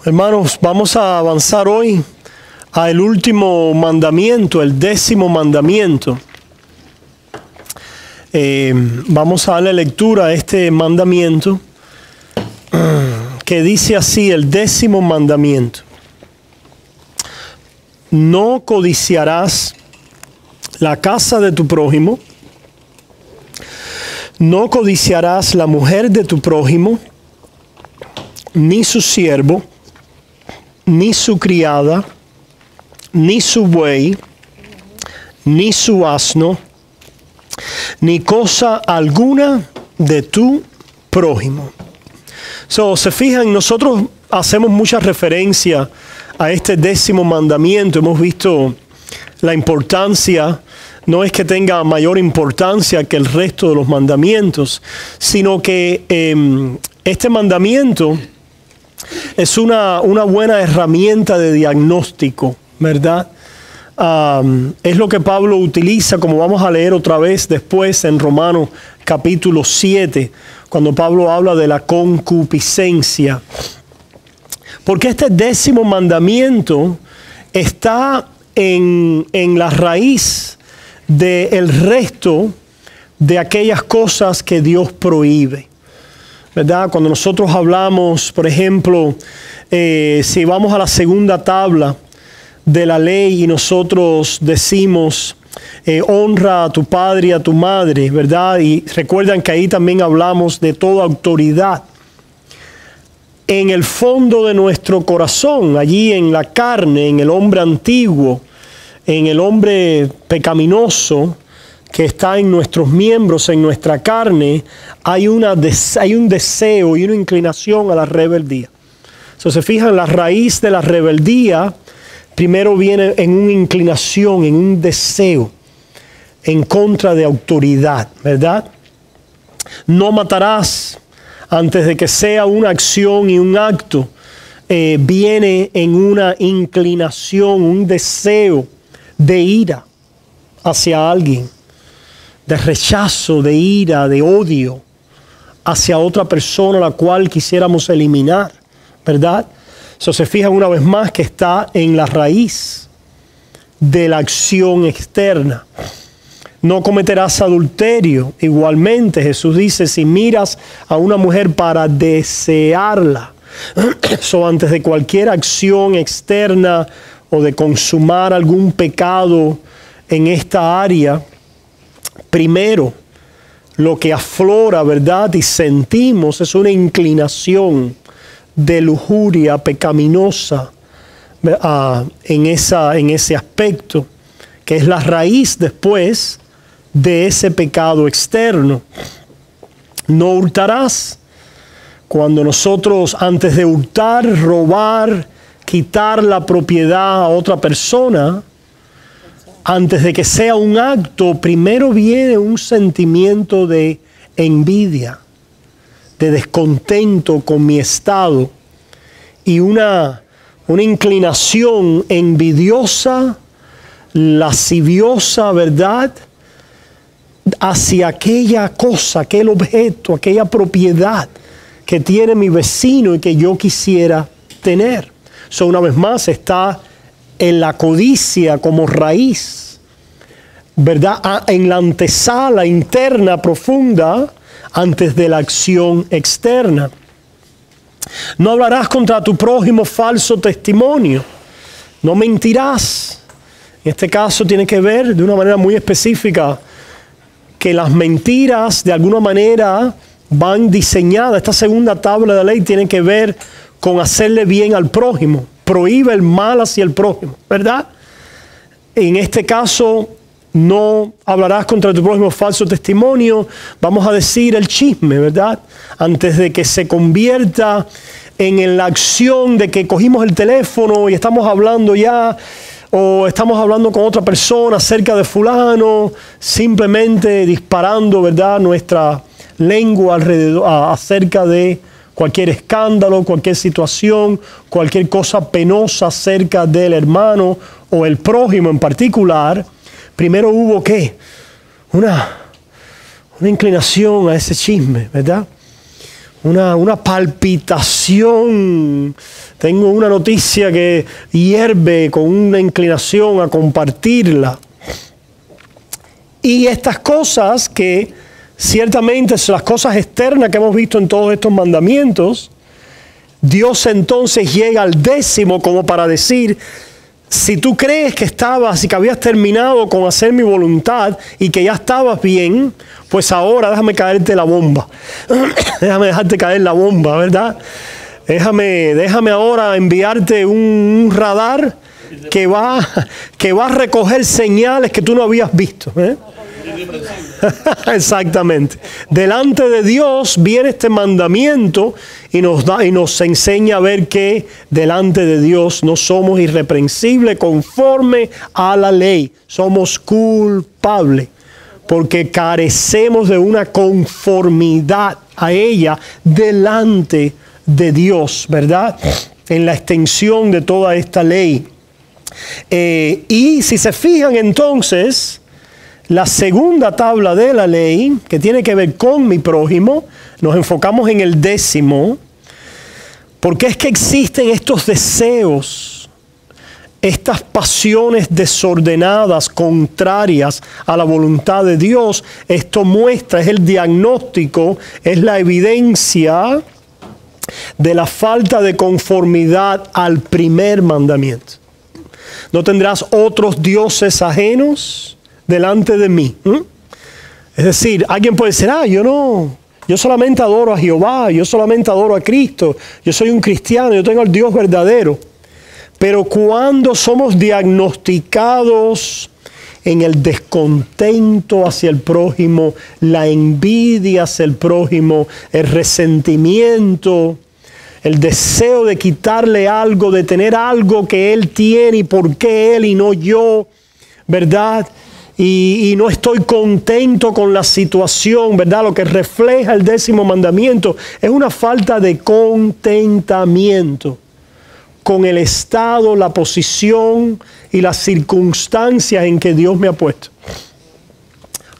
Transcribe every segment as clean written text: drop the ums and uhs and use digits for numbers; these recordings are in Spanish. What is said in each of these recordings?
Hermanos, vamos a avanzar hoy al último mandamiento, el 10º mandamiento. Vamos a darle lectura a este mandamiento que dice así, el 10º mandamiento. No codiciarás la casa de tu prójimo, no codiciarás la mujer de tu prójimo, ni su siervo, ni su criada, ni su buey, ni su asno, ni cosa alguna de tu prójimo. Se fijan, nosotros hacemos mucha referencia a este 10º mandamiento. Hemos visto la importancia, no es que tenga mayor importancia que el resto de los mandamientos, sino que este mandamiento es una buena herramienta de diagnóstico, ¿verdad? Es lo que Pablo utiliza, como vamos a leer otra vez después en Romanos capítulo 7, cuando Pablo habla de la concupiscencia. Porque este 10º mandamiento está en la raíz del resto de aquellas cosas que Dios prohíbe, ¿verdad? Cuando nosotros hablamos, por ejemplo, si vamos a la segunda tabla de la ley y nosotros decimos honra a tu padre y a tu madre, ¿verdad? Y recuerdan que ahí también hablamos de toda autoridad. En el fondo de nuestro corazón, allí en la carne, en el hombre antiguo, en el hombre pecaminoso que está en nuestros miembros, en nuestra carne, hay un deseo y una inclinación a la rebeldía. Se fijan, la raíz de la rebeldía primero viene en una inclinación, en un deseo en contra de autoridad, ¿verdad? No matarás. Antes de que sea una acción y un acto, viene en una inclinación, un deseo de ira hacia alguien, de rechazo, de ira, de odio hacia otra persona a la cual quisiéramos eliminar, ¿verdad? Se fijan una vez más que está en la raíz de la acción externa. No cometerás adulterio. Igualmente, Jesús dice, si miras a una mujer para desearla, antes de cualquier acción externa o de consumar algún pecado en esta área, primero lo que aflora, ¿verdad? Y sentimos es una inclinación de lujuria pecaminosa en ese aspecto, que es la raíz después de ese pecado externo. No hurtarás. Cuando nosotros, antes de hurtar, robar, quitar la propiedad a otra persona, antes de que sea un acto, primero viene un sentimiento de envidia, de descontento con mi estado y una inclinación envidiosa, lasciviosa, ¿verdad?, hacia aquella cosa, aquel objeto, aquella propiedad que tiene mi vecino y que yo quisiera tener. Una vez más está en la codicia como raíz, ¿verdad?, en la antesala interna profunda antes de la acción externa. No hablarás contra tu prójimo falso testimonio. No mentirás. En este caso tiene que ver de una manera muy específica que las mentiras de alguna manera van diseñadas. Esta segunda tabla de la ley tiene que ver con hacerle bien al prójimo. Prohíbe el mal hacia el prójimo, ¿verdad? En este caso, no hablarás contra tu prójimo falso testimonio. Vamos a decir el chisme, ¿verdad? Antes de que se convierta en la acción de que cogimos el teléfono y estamos hablando ya, o estamos hablando con otra persona acerca de fulano, simplemente disparando, ¿verdad?, nuestra lengua alrededor, acerca de cualquier escándalo, cualquier situación, cualquier cosa penosa acerca del hermano o el prójimo en particular. Primero hubo, ¿qué? Una inclinación a ese chisme, ¿verdad? Una palpitación Tengo una noticia que hierve con una inclinación a compartirla. Y estas cosas que ciertamente son las cosas externas que hemos visto en todos estos mandamientos, Dios entonces llega al 10º como para decir, si tú crees que estabas y que habías terminado con hacer mi voluntad y que ya estabas bien, pues ahora déjame caerte la bomba. Déjame dejarte caer la bomba, ¿verdad? Déjame ahora enviarte un radar que va a recoger señales que tú no habías visto, ¿eh? Exactamente. Delante de Dios viene este mandamiento y nos enseña a ver que delante de Dios no somos irreprensibles conforme a la ley. Somos culpables porque carecemos de una conformidad a ella delante de Dios, ¿verdad? En la extensión de toda esta ley. Y si se fijan entonces, la segunda tabla de la ley, que tiene que ver con mi prójimo, nos enfocamos en el 10º, porque es que existen estos deseos, estas pasiones desordenadas, contrarias a la voluntad de Dios. Esto muestra, es el diagnóstico, es la evidencia de la falta de conformidad al primer mandamiento. No tendrás otros dioses ajenos delante de mí. Es decir, alguien puede decir, yo solamente adoro a Jehová, yo solamente adoro a Cristo, yo soy un cristiano, yo tengo al Dios verdadero. Pero cuando somos diagnosticados en el descontento hacia el prójimo, la envidia hacia el prójimo, el resentimiento, el deseo de quitarle algo, de tener algo que él tiene y por qué él y no yo, ¿verdad? Y no estoy contento con la situación, ¿verdad? Lo que refleja el 10º mandamiento es una falta de contentamiento con el estado, la posición y las circunstancias en que Dios me ha puesto.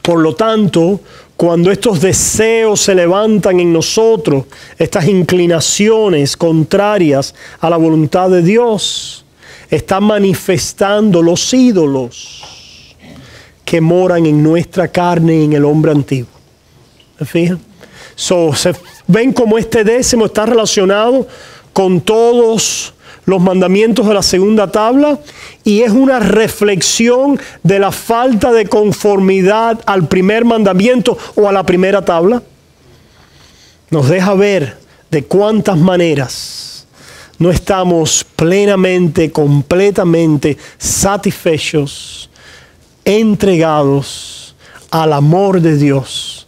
Por lo tanto, cuando estos deseos se levantan en nosotros, estas inclinaciones contrarias a la voluntad de Dios, están manifestando los ídolos que moran en nuestra carne y en el hombre antiguo. ¿Se fijan? Se ven como este 10º está relacionado con todos los mandamientos de la segunda tabla y es una reflexión de la falta de conformidad al primer mandamiento o a la primera tabla. Nos deja ver de cuántas maneras no estamos plenamente, completamente satisfechos, entregados al amor de Dios,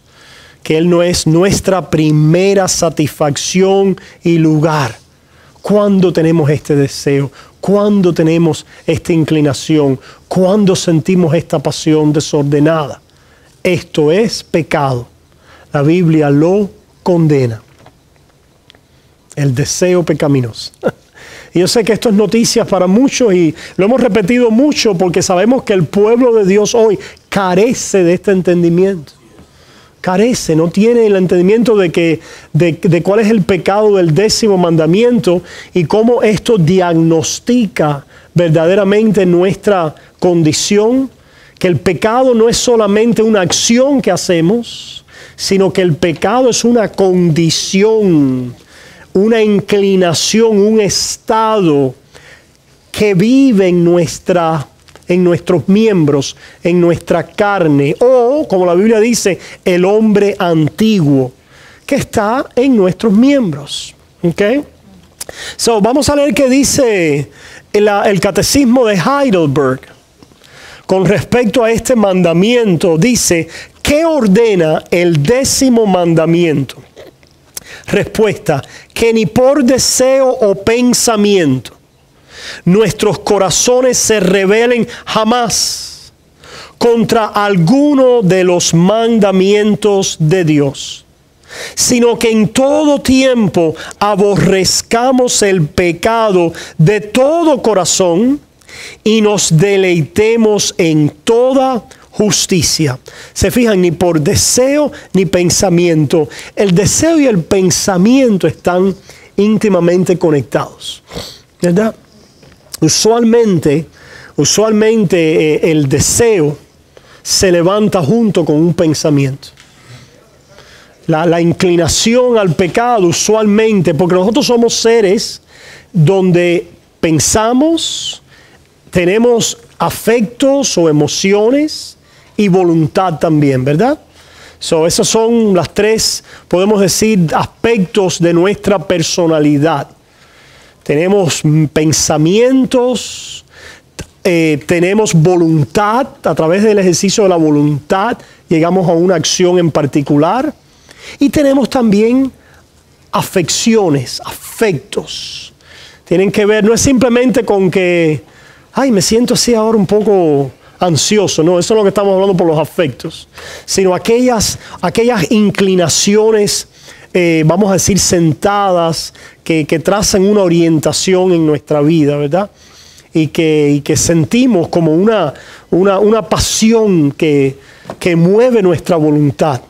que Él no es nuestra primera satisfacción y lugar. ¿Cuándo tenemos este deseo? ¿Cuándo tenemos esta inclinación? ¿Cuándo sentimos esta pasión desordenada? Esto es pecado. La Biblia lo condena. El deseo pecaminoso. Y yo sé que esto es noticias para muchos y lo hemos repetido mucho porque sabemos que el pueblo de Dios hoy carece de este entendimiento. Carece, no tiene el entendimiento de cuál es el pecado del 10º mandamiento y cómo esto diagnostica verdaderamente nuestra condición, que el pecado no es solamente una acción que hacemos, sino que el pecado es una condición, una inclinación, un estado que vive en nuestros miembros, en nuestra carne, o, como la Biblia dice, el hombre antiguo, que está en nuestros miembros. ¿Okay? Vamos a leer qué dice el Catecismo de Heidelberg con respecto a este mandamiento. Dice, ¿qué ordena el 10º mandamiento? Respuesta, que ni por deseo o pensamiento nuestros corazones se rebelen jamás contra alguno de los mandamientos de Dios, sino que en todo tiempo aborrezcamos el pecado de todo corazón y nos deleitemos en toda justicia. Se fijan, ni por deseo ni pensamiento. El deseo y el pensamiento están íntimamente conectados, ¿verdad? Usualmente el deseo se levanta junto con un pensamiento. La inclinación al pecado usualmente, porque nosotros somos seres donde pensamos, tenemos afectos o emociones y voluntad también, ¿verdad? Esos son las tres, podemos decir, aspectos de nuestra personalidad. Tenemos pensamientos, tenemos voluntad, a través del ejercicio de la voluntad llegamos a una acción en particular, y tenemos también afecciones, afectos. Tienen que ver, no es simplemente con que, ay, me siento así ahora un poco ansioso, no, eso es lo que estamos hablando por los afectos, sino aquellas inclinaciones, vamos a decir, sentadas, que trazan una orientación en nuestra vida, ¿verdad? Y que sentimos como una pasión que mueve nuestra voluntad.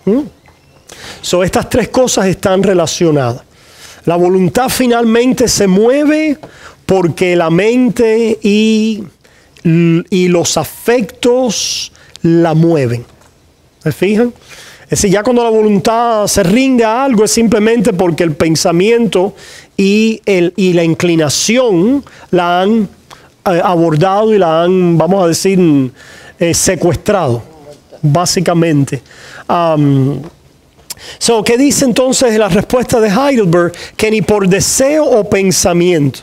Estas tres cosas están relacionadas. La voluntad finalmente se mueve porque la mente y los afectos la mueven. ¿Se fijan? Es decir, ya cuando la voluntad se rinde a algo es simplemente porque el pensamiento y la inclinación la han abordado y la han, vamos a decir, secuestrado, básicamente. ¿Qué dice entonces la respuesta de Heidelberg? Que ni por deseo o pensamiento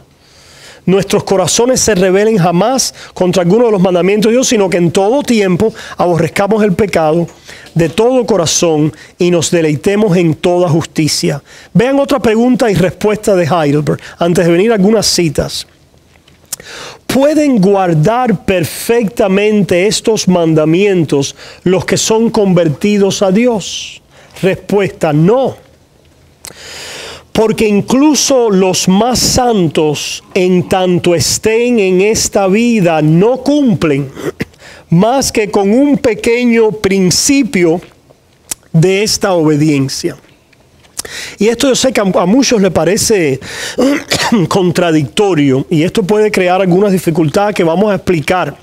nuestros corazones se rebelen jamás contra alguno de los mandamientos de Dios, sino que en todo tiempo aborrezcamos el pecado de todo corazón y nos deleitemos en toda justicia. Vean otra pregunta y respuesta de Heidelberg, antes de venir algunas citas. ¿Pueden guardar perfectamente estos mandamientos los que son convertidos a Dios? Respuesta: no. Porque incluso los más santos, en tanto estén en esta vida, no cumplen más que con un pequeño principio de esta obediencia. Y esto yo sé que a muchos les parece contradictorio, y esto puede crear algunas dificultades que vamos a explicar,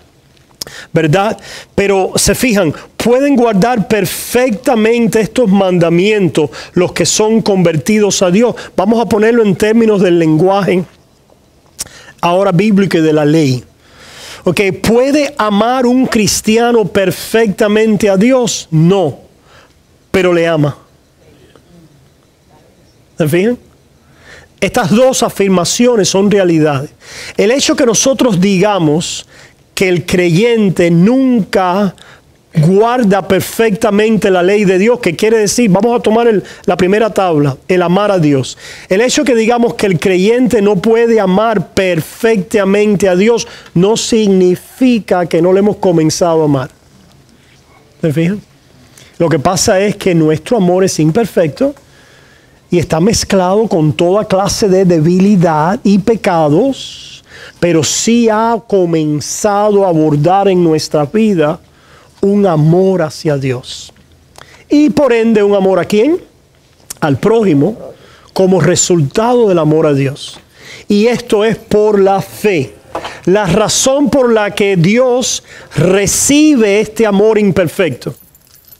¿verdad? Pero se fijan, pueden guardar perfectamente estos mandamientos los que son convertidos a Dios. Vamos a ponerlo en términos del lenguaje ahora bíblico y de la ley. Okay, ¿puede amar un cristiano perfectamente a Dios? No, pero le ama. ¿Se fijan? Estas dos afirmaciones son realidades. El hecho que nosotros digamos que el creyente nunca guarda perfectamente la ley de Dios, que quiere decir, vamos a tomar la primera tabla, el amar a Dios. El hecho que digamos que el creyente no puede amar perfectamente a Dios no significa que no le hemos comenzado a amar. ¿Se fijan? Lo que pasa es que nuestro amor es imperfecto y está mezclado con toda clase de debilidad y pecados, pero sí ha comenzado a abordar en nuestra vida un amor hacia Dios. Y por ende un amor ¿a quién? Al prójimo, como resultado del amor a Dios. Y esto es por la fe. La razón por la que Dios recibe este amor imperfecto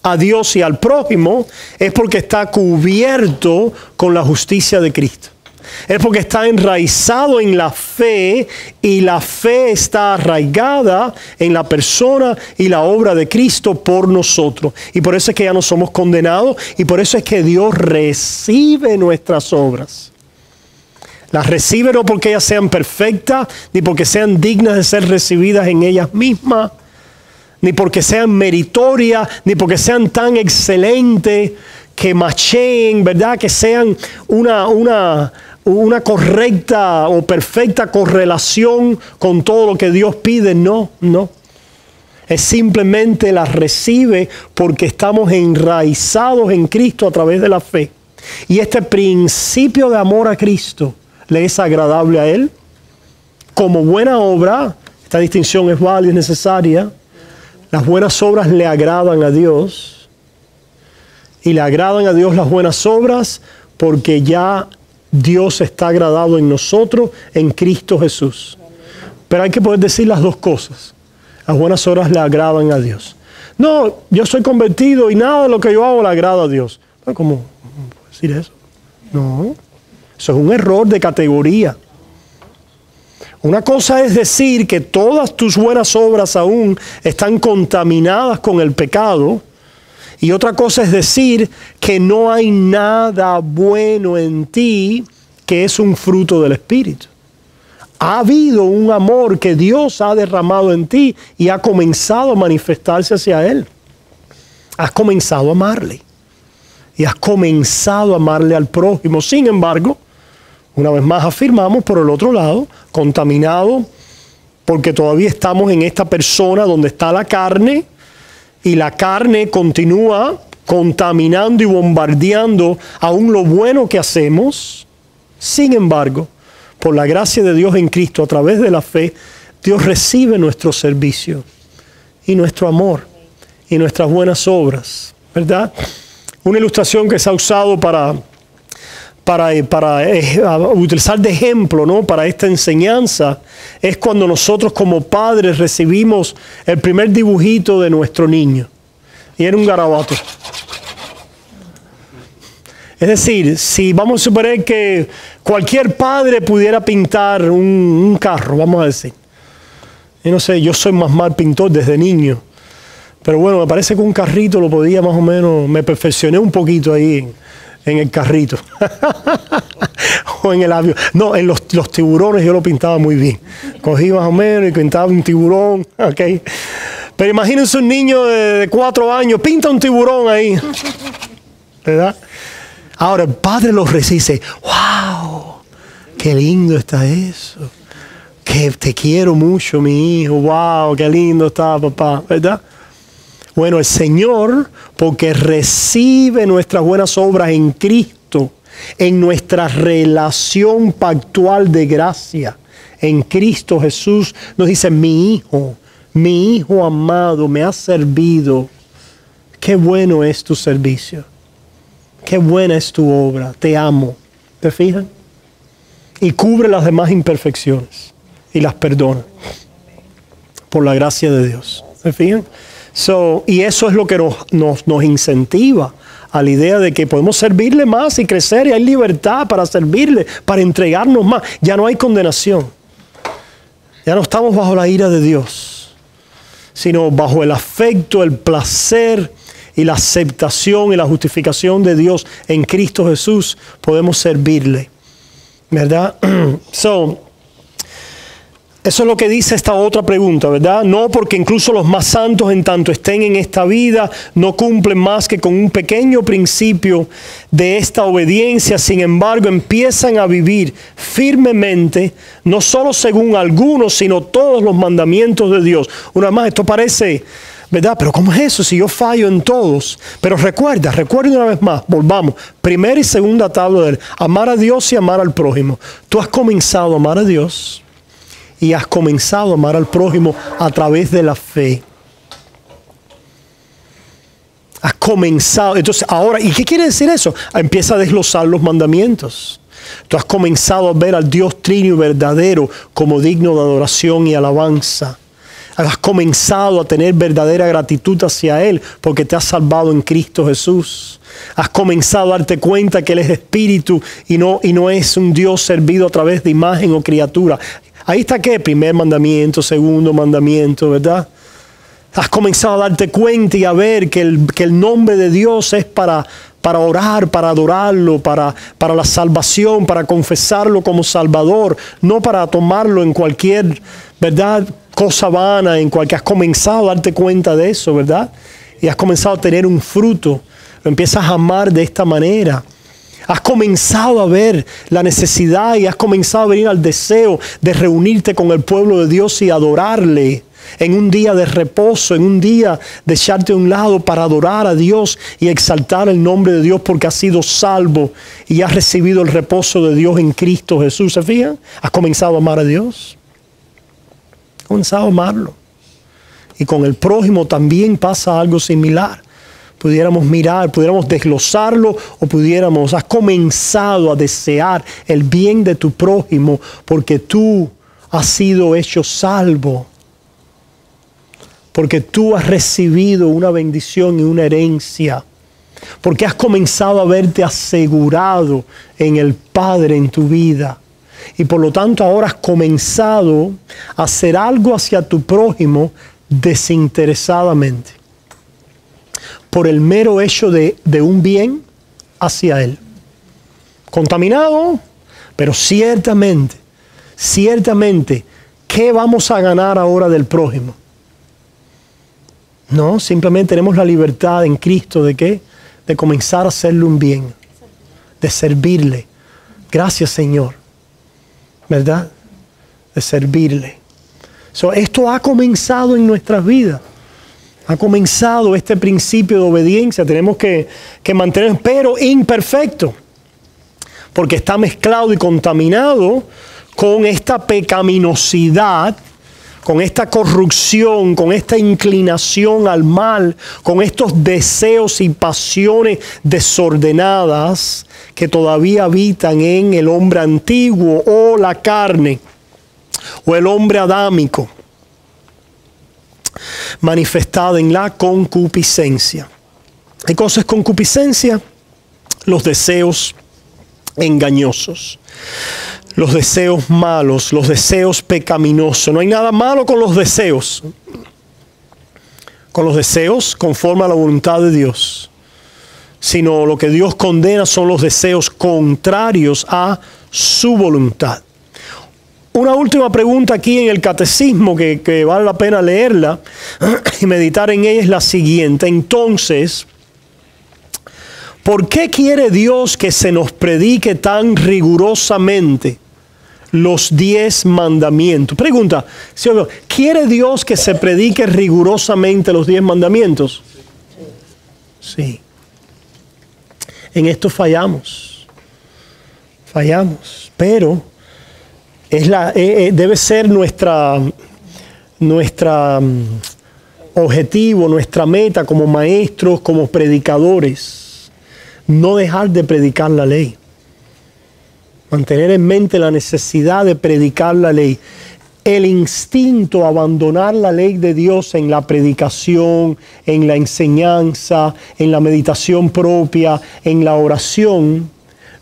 a Dios y al prójimo es porque está cubierto con la justicia de Cristo. Es porque está enraizado en la fe, y la fe está arraigada en la persona y la obra de Cristo por nosotros. Y por eso es que ya no somos condenados, y por eso es que Dios recibe nuestras obras. Las recibe no porque ellas sean perfectas, ni porque sean dignas de ser recibidas en ellas mismas, ni porque sean meritorias, ni porque sean tan excelentes que macheen, ¿verdad? Que sean una correcta o perfecta correlación con todo lo que Dios pide. No, no. Es simplemente las recibe porque estamos enraizados en Cristo a través de la fe. Y este principio de amor a Cristo le es agradable a Él. Como buena obra, esta distinción es válida y necesaria. Las buenas obras le agradan a Dios. Y le agradan a Dios las buenas obras porque ya Dios está agradado en nosotros, en Cristo Jesús. Pero hay que poder decir las dos cosas. Las buenas obras le agradan a Dios. No, yo soy convertido y nada de lo que yo hago le agrada a Dios. ¿Cómo puedo decir eso? No, eso es un error de categoría. Una cosa es decir que todas tus buenas obras aún están contaminadas con el pecado. Y otra cosa es decir que no hay nada bueno en ti que es un fruto del Espíritu. Ha habido un amor que Dios ha derramado en ti y ha comenzado a manifestarse hacia Él. Has comenzado a amarle. Y has comenzado a amarle al prójimo. Sin embargo, una vez más afirmamos, por el otro lado, contaminado, porque todavía estamos en esta persona donde está la carne, y la carne continúa contaminando y bombardeando aún lo bueno que hacemos. Sin embargo, por la gracia de Dios en Cristo, a través de la fe, Dios recibe nuestro servicio y nuestro amor y nuestras buenas obras, ¿verdad? Una ilustración que se ha usado para utilizar de ejemplo, ¿no?, para esta enseñanza, es cuando nosotros como padres recibimos el primer dibujito de nuestro niño. Y era un garabato. Es decir, si vamos a suponer que cualquier padre pudiera pintar un carro, vamos a decir. Y no sé, yo soy más mal pintor desde niño. Pero bueno, me parece que un carrito lo podía más o menos, me perfeccioné un poquito ahí en el carrito. O en el avión. No, en los tiburones yo lo pintaba muy bien. Cogí más o menos y pintaba un tiburón, ¿ok? Pero imagínense un niño de 4 años, pinta un tiburón ahí, ¿verdad? Ahora el padre lo recibe y dice, ¡wow! ¡Qué lindo está eso! Que te quiero mucho, mi hijo. ¡Wow! ¡Qué lindo está, papá! ¿Verdad? Bueno, el Señor, porque recibe nuestras buenas obras en Cristo, en nuestra relación pactual de gracia, en Cristo Jesús, nos dice, mi hijo amado, me ha servido. Qué bueno es tu servicio. Qué buena es tu obra. Te amo. ¿Te fijan? Y cubre las demás imperfecciones y las perdona por la gracia de Dios. ¿Se fijan? Y eso es lo que nos incentiva a la idea de que podemos servirle más y crecer, y hay libertad para servirle, para entregarnos más. Ya no hay condenación. Ya no estamos bajo la ira de Dios, sino bajo el afecto, el placer y la aceptación y la justificación de Dios en Cristo Jesús. Podemos servirle, ¿verdad? Eso es lo que dice esta otra pregunta, ¿verdad? No, porque incluso los más santos, en tanto estén en esta vida, no cumplen más que con un pequeño principio de esta obediencia. Sin embargo, empiezan a vivir firmemente, no solo según algunos, sino todos los mandamientos de Dios. Una vez más, esto parece, ¿verdad? Pero ¿cómo es eso si yo fallo en todos? Pero recuerda una vez más, volvamos. Primera y segunda tabla de amar a Dios y amar al prójimo. Tú has comenzado a amar a Dios y has comenzado a amar al prójimo a través de la fe. Has comenzado. Entonces, ahora, ¿y qué quiere decir eso? Empieza a desglosar los mandamientos. Tú has comenzado a ver al Dios trino y verdadero como digno de adoración y alabanza. Has comenzado a tener verdadera gratitud hacia Él porque te has salvado en Cristo Jesús. Has comenzado a darte cuenta que Él es espíritu y no es un Dios servido a través de imagen o criatura. Ahí está ¿qué? Primer mandamiento, segundo mandamiento, ¿verdad? Has comenzado a darte cuenta y a ver que el nombre de Dios es para orar, para adorarlo, para la salvación, para confesarlo como Salvador, no para tomarlo en cualquier, ¿verdad?, cosa vana, en cual que has comenzado a darte cuenta de eso, ¿verdad? Y has comenzado a tener un fruto, lo empiezas a amar de esta manera. Has comenzado a ver la necesidad y has comenzado a venir al deseo de reunirte con el pueblo de Dios y adorarle en un día de reposo, en un día de echarte a un lado para adorar a Dios y exaltar el nombre de Dios porque has sido salvo y has recibido el reposo de Dios en Cristo Jesús. ¿Se fijan? Has comenzado a amar a Dios. Has comenzado a amarlo. Y con el prójimo también pasa algo similar. pudiéramos mirar, pudiéramos desglosarlo o has comenzado a desear el bien de tu prójimo porque tú has sido hecho salvo, porque tú has recibido una bendición y una herencia, porque has comenzado a verte asegurado en el Padre en tu vida. Y por lo tanto ahora has comenzado a hacer algo hacia tu prójimo desinteresadamente, por el mero hecho de un bien hacia él. Contaminado, pero ciertamente, ¿qué vamos a ganar ahora del prójimo? No, simplemente tenemos la libertad en Cristo ¿de qué? De comenzar a hacerle un bien, de servirle. Gracias, Señor. ¿Verdad? De servirle. Esto ha comenzado en nuestras vidas. Ha comenzado este principio de obediencia. Tenemos que mantener, pero imperfecto. Porque está mezclado y contaminado con esta pecaminosidad, con esta corrupción, con esta inclinación al mal, con estos deseos y pasiones desordenadas que todavía habitan en el hombre antiguo o la carne o el hombre adámico, manifestada en la concupiscencia. ¿Qué cosa es concupiscencia? Los deseos engañosos, los deseos malos, los deseos pecaminosos. No hay nada malo con los deseos. Con los deseos conforme a la voluntad de Dios. Sino lo que Dios condena son los deseos contrarios a su voluntad. Una última pregunta aquí en el catecismo que vale la pena leerla y meditar en ella es la siguiente. Entonces, ¿por qué quiere Dios que se nos predique tan rigurosamente los 10 mandamientos? Pregunta, ¿quiere Dios que se predique rigurosamente los 10 mandamientos? Sí. En esto fallamos, pero debe ser nuestra objetivo, nuestra meta como maestros, como predicadores, no dejar de predicar la ley, mantener en mente la necesidad de predicar la ley. El instinto a abandonar la ley de Dios en la predicación, en la enseñanza, en la meditación propia, en la oración,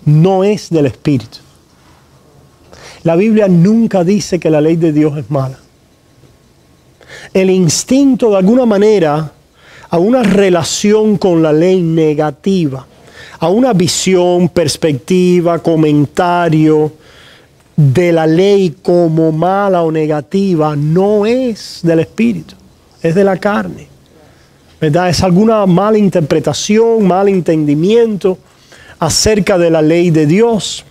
no es del Espíritu. La Biblia nunca dice que la ley de Dios es mala. El instinto de alguna manera a una relación con la ley negativa, a una visión, perspectiva, comentario de la ley como mala o negativa, no es del Espíritu, es de la carne, ¿verdad? Es alguna mala interpretación, mal entendimiento acerca de la ley de Dios.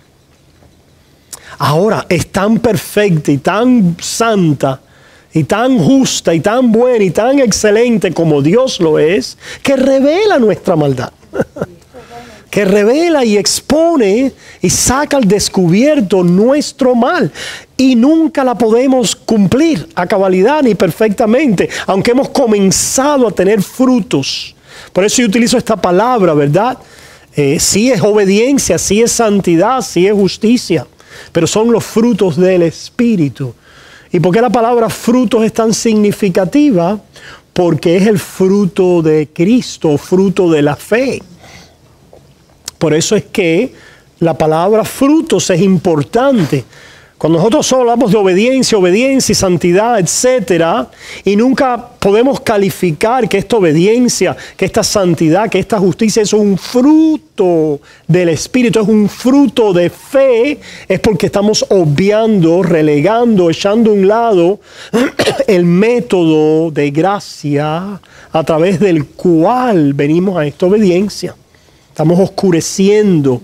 Ahora, es tan perfecta y tan santa y tan justa y tan buena y tan excelente como Dios lo es, que revela nuestra maldad. Que revela y expone y saca al descubierto nuestro mal. Y nunca la podemos cumplir a cabalidad ni perfectamente, aunque hemos comenzado a tener frutos. Por eso yo utilizo esta palabra, ¿verdad? Sí es obediencia, sí es santidad, sí es justicia, pero son los frutos del Espíritu. ¿Y por qué la palabra frutos es tan significativa? Porque es el fruto de Cristo, fruto de la fe. Por eso es que la palabra frutos es importante. Cuando nosotros solo hablamos de obediencia y santidad, etcétera, y nunca podemos calificar que esta obediencia, que esta santidad, que esta justicia es un fruto del Espíritu, es un fruto de fe, es porque estamos obviando, relegando, echando a un lado el método de gracia a través del cual venimos a esta obediencia. Estamos oscureciendo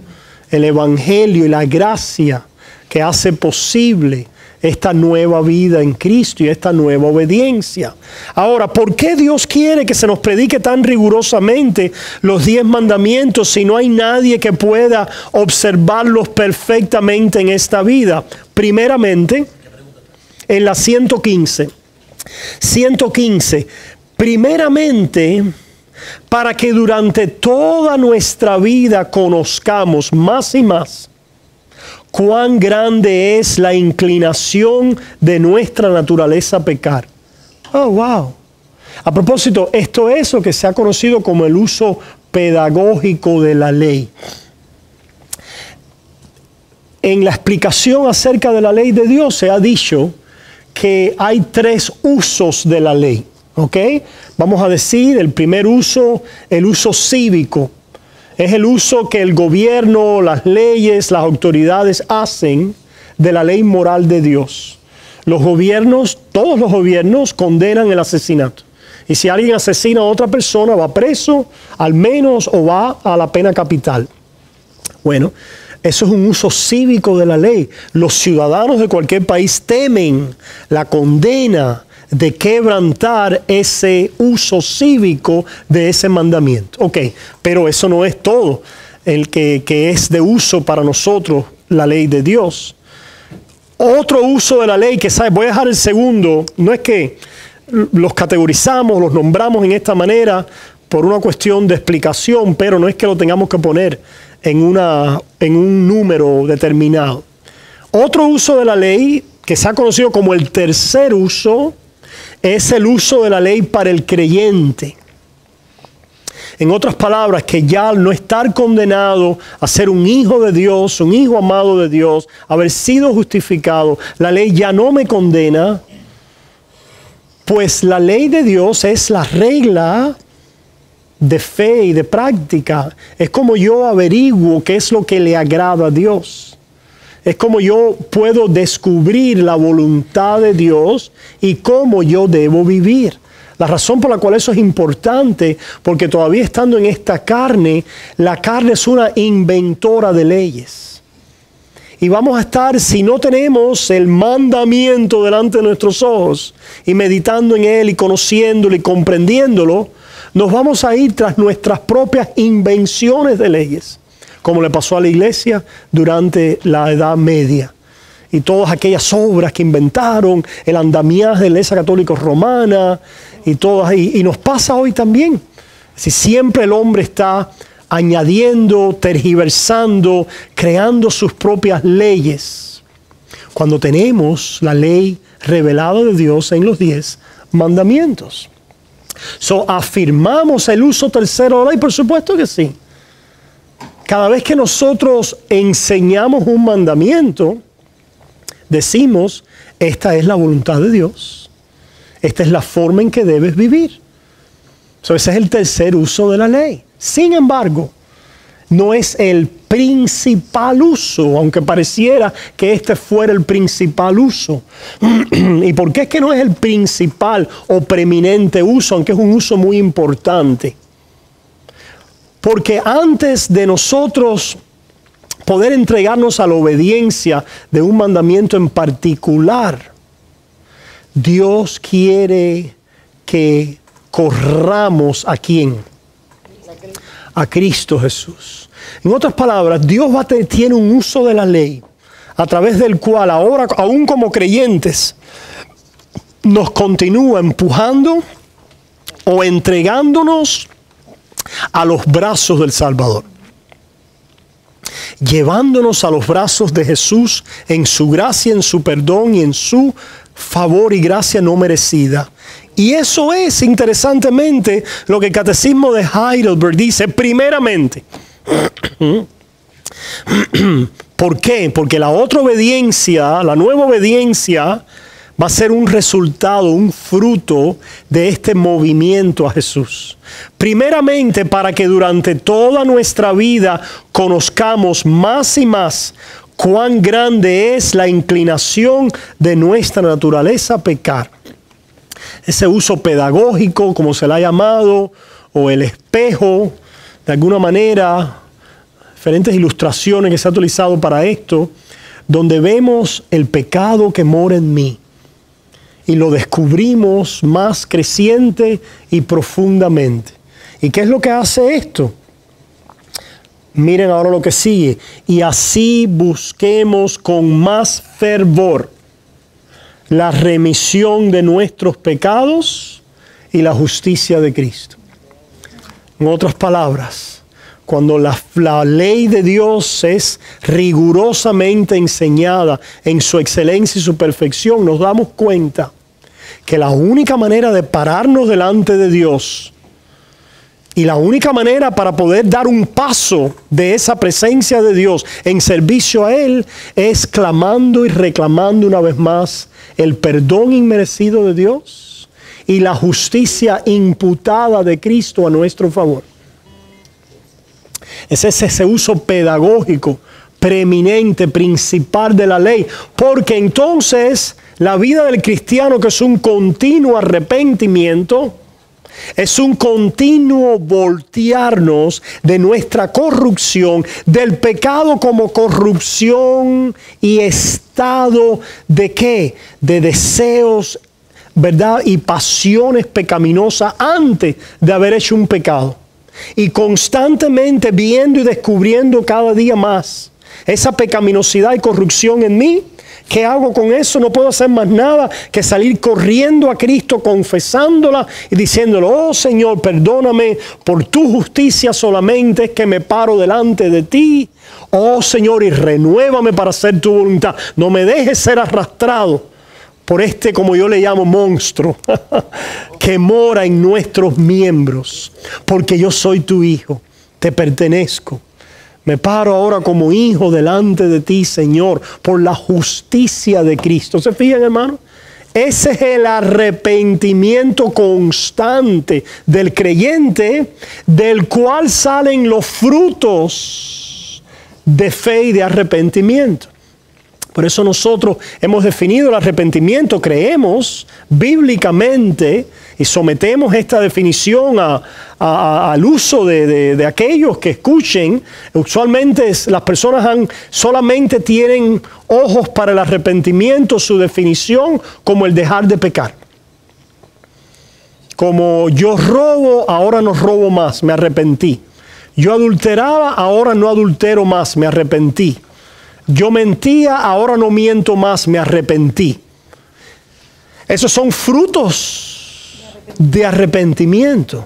el Evangelio y la gracia que hace posible esta nueva vida en Cristo y esta nueva obediencia. Ahora, ¿por qué Dios quiere que se nos predique tan rigurosamente los 10 mandamientos si no hay nadie que pueda observarlos perfectamente en esta vida? Primeramente, en la 115, primeramente, para que durante toda nuestra vida conozcamos más y más cuán grande es la inclinación de nuestra naturaleza a pecar. Oh, wow. A propósito, esto es lo que se ha conocido como el uso pedagógico de la ley. En la explicación acerca de la ley de Dios se ha dicho que hay 3 usos de la ley. ¿Ok? Vamos a decir el primer uso, el uso cívico. Es el uso que el gobierno, las leyes, las autoridades hacen de la ley moral de Dios. Los gobiernos, todos los gobiernos condenan el asesinato. Y si alguien asesina a otra persona, va preso, al menos, o va a la pena capital. Bueno, eso es un uso cívico de la ley. Los ciudadanos de cualquier país temen la condena de quebrantar ese uso cívico de ese mandamiento. Ok, pero eso no es todo el que es de uso para nosotros la ley de Dios. Otro uso de la ley que, ¿sabes? Voy a dejar el segundo. No es que los categorizamos, los nombramos en esta manera por una cuestión de explicación, pero no es que lo tengamos que poner en un número determinado. Otro uso de la ley que se ha conocido como el tercer uso es el uso de la ley para el creyente. En otras palabras, que ya al no estar condenado a ser un hijo de Dios, un hijo amado de Dios, haber sido justificado, la ley ya no me condena, pues la ley de Dios es la regla de fe y de práctica. Es como yo averiguo qué es lo que le agrada a Dios. Es como yo puedo descubrir la voluntad de Dios y cómo yo debo vivir. La razón por la cual eso es importante, porque todavía estando en esta carne, la carne es una inventora de leyes. Y vamos a estar, si no tenemos el mandamiento delante de nuestros ojos, y meditando en él, y conociéndolo, y comprendiéndolo, nos vamos a ir tras nuestras propias invenciones de leyes, como le pasó a la iglesia durante la Edad Media. Y todas aquellas obras que inventaron, el andamiaje de la Iglesia Católica Romana, y nos pasa hoy también. Si siempre el hombre está añadiendo, tergiversando, creando sus propias leyes, cuando tenemos la ley revelada de Dios en los 10 mandamientos. ¿Afirmamos el uso tercero de la ley? Por supuesto que sí. Cada vez que nosotros enseñamos un mandamiento, decimos, esta es la voluntad de Dios. Esta es la forma en que debes vivir. Ese es el tercer uso de la ley. Sin embargo, no es el principal uso, aunque pareciera que este fuera el principal uso. ¿Y por qué es que no es el principal o preeminente uso, aunque es un uso muy importante? Porque antes de nosotros poder entregarnos a la obediencia de un mandamiento en particular, Dios quiere que corramos ¿a quién? A Cristo Jesús. En otras palabras, Dios tiene un uso de la ley a través del cual ahora, aún como creyentes, nos continúa empujando o entregándonos a los brazos del Salvador, llevándonos a los brazos de Jesús en su gracia, en su perdón y en su favor y gracia no merecida. Y eso es, interesantemente, lo que el Catecismo de Heidelberg dice primeramente. ¿Por qué? Porque la otra obediencia, la nueva obediencia, va a ser un resultado, un fruto de este movimiento a Jesús. Primeramente, para que durante toda nuestra vida conozcamos más y más cuán grande es la inclinación de nuestra naturaleza a pecar. Ese uso pedagógico, como se le ha llamado, o el espejo, de alguna manera, diferentes ilustraciones que se han utilizado para esto, donde vemos el pecado que mora en mí. Y lo descubrimos más creciente y profundamente. ¿Y qué es lo que hace esto? Miren ahora lo que sigue. Y así busquemos con más fervor la remisión de nuestros pecados y la justicia de Cristo. En otras palabras, cuando la ley de Dios es rigurosamente enseñada en su excelencia y su perfección, nos damos cuenta que la única manera de pararnos delante de Dios y la única manera para poder dar un paso de esa presencia de Dios en servicio a Él es clamando y reclamando una vez más el perdón inmerecido de Dios y la justicia imputada de Cristo a nuestro favor. Es ese uso pedagógico, preeminente, principal de la ley, porque entonces la vida del cristiano, que es un continuo arrepentimiento, es un continuo voltearnos de nuestra corrupción, del pecado como corrupción y estado de ¿qué? De deseos, ¿verdad? Y pasiones pecaminosas antes de haber hecho un pecado. Y constantemente viendo y descubriendo cada día más esa pecaminosidad y corrupción en mí. ¿Qué hago con eso? No puedo hacer más nada que salir corriendo a Cristo, confesándola y diciéndole: oh Señor, perdóname, por tu justicia solamente es que me paro delante de ti. Oh Señor, y renuévame para hacer tu voluntad. No me dejes ser arrastrado por este, como yo le llamo, monstruo que mora en nuestros miembros, porque yo soy tu hijo, te pertenezco. Me paro ahora como hijo delante de ti, Señor, por la justicia de Cristo. ¿Se fijan, hermano? Ese es el arrepentimiento constante del creyente, del cual salen los frutos de fe y de arrepentimiento. Por eso nosotros hemos definido el arrepentimiento, creemos bíblicamente y sometemos esta definición al uso de aquellos que escuchen. Usualmente las personas solamente tienen ojos para el arrepentimiento, su definición como el dejar de pecar. Como yo robo, ahora no robo más, me arrepentí. Yo adulteraba, ahora no adultero más, me arrepentí. Yo mentía, ahora no miento más, me arrepentí. Esos son frutos de arrepentimiento.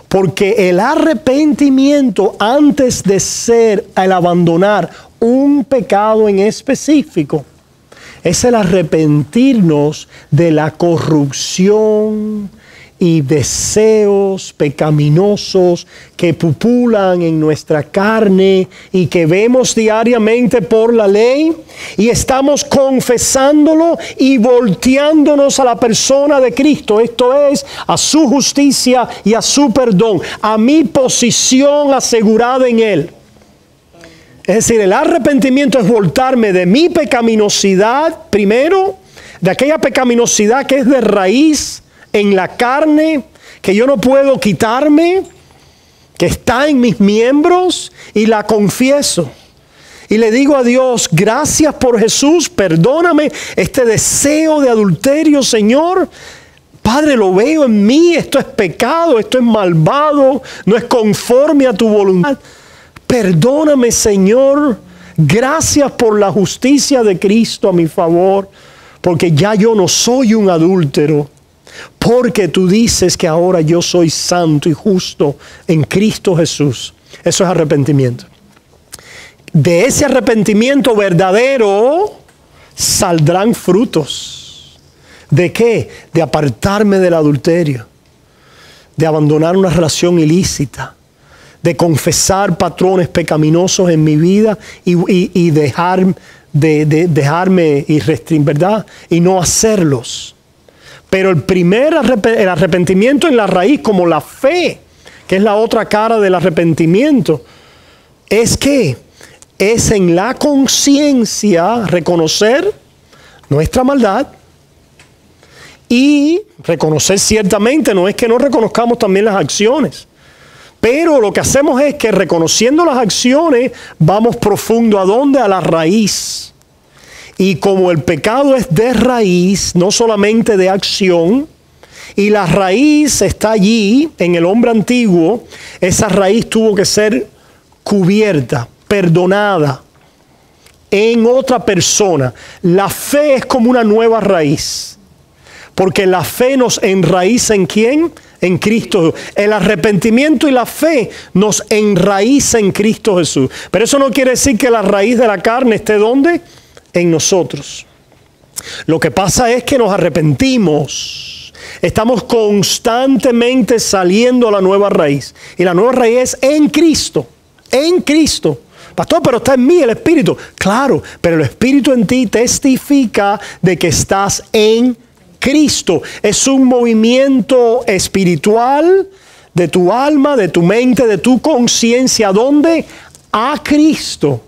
Porque el arrepentimiento, antes de ser el abandonar un pecado en específico, es el arrepentirnos de la corrupción y deseos pecaminosos que pupulan en nuestra carne y que vemos diariamente por la ley, y estamos confesándolo y volteándonos a la persona de Cristo, esto es, a su justicia y a su perdón, a mi posición asegurada en Él. Es decir, el arrepentimiento es voltarme de mi pecaminosidad primero, de aquella pecaminosidad que es de raíz en la carne, que yo no puedo quitarme, que está en mis miembros, y la confieso. Y le digo a Dios: gracias por Jesús, perdóname este deseo de adulterio, Señor. Padre, lo veo en mí, esto es pecado, esto es malvado, no es conforme a tu voluntad. Perdóname, Señor. Gracias por la justicia de Cristo a mi favor, porque ya yo no soy un adúltero. Porque tú dices que ahora yo soy santo y justo en Cristo Jesús. Eso es arrepentimiento. De ese arrepentimiento verdadero saldrán frutos. ¿De qué? De apartarme del adulterio, de abandonar una relación ilícita, de confesar patrones pecaminosos en mi vida y dejarme y restringir, ¿verdad? Y no hacerlos. Pero el arrepentimiento en la raíz, como la fe, que es la otra cara del arrepentimiento, es que es en la conciencia reconocer nuestra maldad y reconocer ciertamente, no es que no reconozcamos también las acciones, pero lo que hacemos es que reconociendo las acciones vamos profundo. ¿A dónde? A la raíz. Y como el pecado es de raíz, no solamente de acción, y la raíz está allí en el hombre antiguo, esa raíz tuvo que ser cubierta, perdonada en otra persona. La fe es como una nueva raíz, porque la fe nos enraíza ¿en quién? en Cristo. El arrepentimiento y la fe nos enraiza en Cristo Jesús. Pero eso no quiere decir que la raíz de la carne esté ¿dónde? En nosotros. Lo que pasa es que nos arrepentimos. Estamos constantemente saliendo a la nueva raíz. Y la nueva raíz es en Cristo. En Cristo. Pastor, pero está en mí el Espíritu. Claro, pero el Espíritu en ti testifica de que estás en Cristo. Es un movimiento espiritual de tu alma, de tu mente, de tu conciencia. ¿Dónde? A Cristo.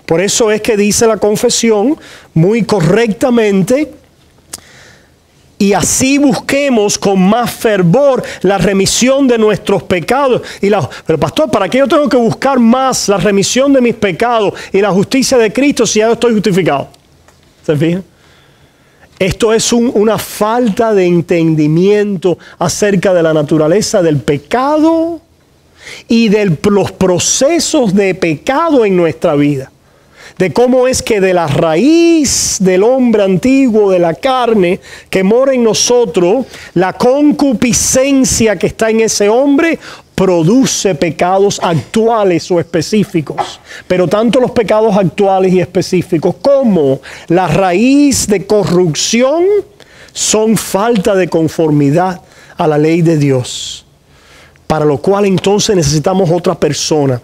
Por eso es que dice la confesión muy correctamente: y así busquemos con más fervor la remisión de nuestros pecados. Pero pastor, ¿para qué yo tengo que buscar más la remisión de mis pecados y la justicia de Cristo si ya yo estoy justificado? ¿Se fijan? Esto es una falta de entendimiento acerca de la naturaleza del pecado y de los procesos de pecado en nuestra vida. De cómo es que de la raíz del hombre antiguo, de la carne que mora en nosotros, la concupiscencia que está en ese hombre produce pecados actuales o específicos. Pero tanto los pecados actuales y específicos como la raíz de corrupción son falta de conformidad a la ley de Dios. Para lo cual entonces necesitamos otra persona.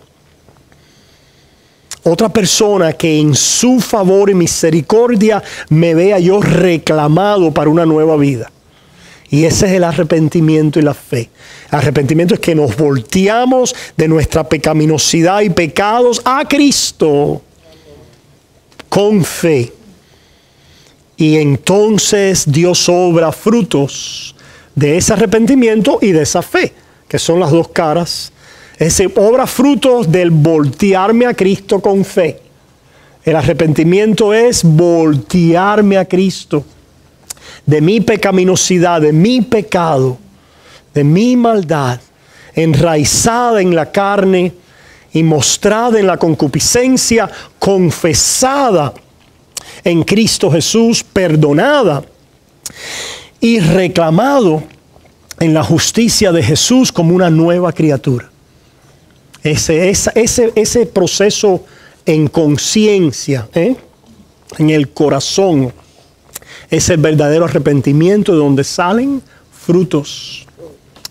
Otra persona que en su favor y misericordia me vea yo reclamado para una nueva vida. Y ese es el arrepentimiento y la fe. El arrepentimiento es que nos volteamos de nuestra pecaminosidad y pecados a Cristo con fe. Y entonces Dios obra frutos de ese arrepentimiento y de esa fe, que son las dos caras. Obra frutos del voltearme a Cristo con fe. El arrepentimiento es voltearme a Cristo de mi pecaminosidad, de mi pecado, de mi maldad, enraizada en la carne y mostrada en la concupiscencia, confesada en Cristo Jesús, perdonada y reclamado en la justicia de Jesús como una nueva criatura. Ese proceso en conciencia, en el corazón, es el verdadero arrepentimiento de donde salen frutos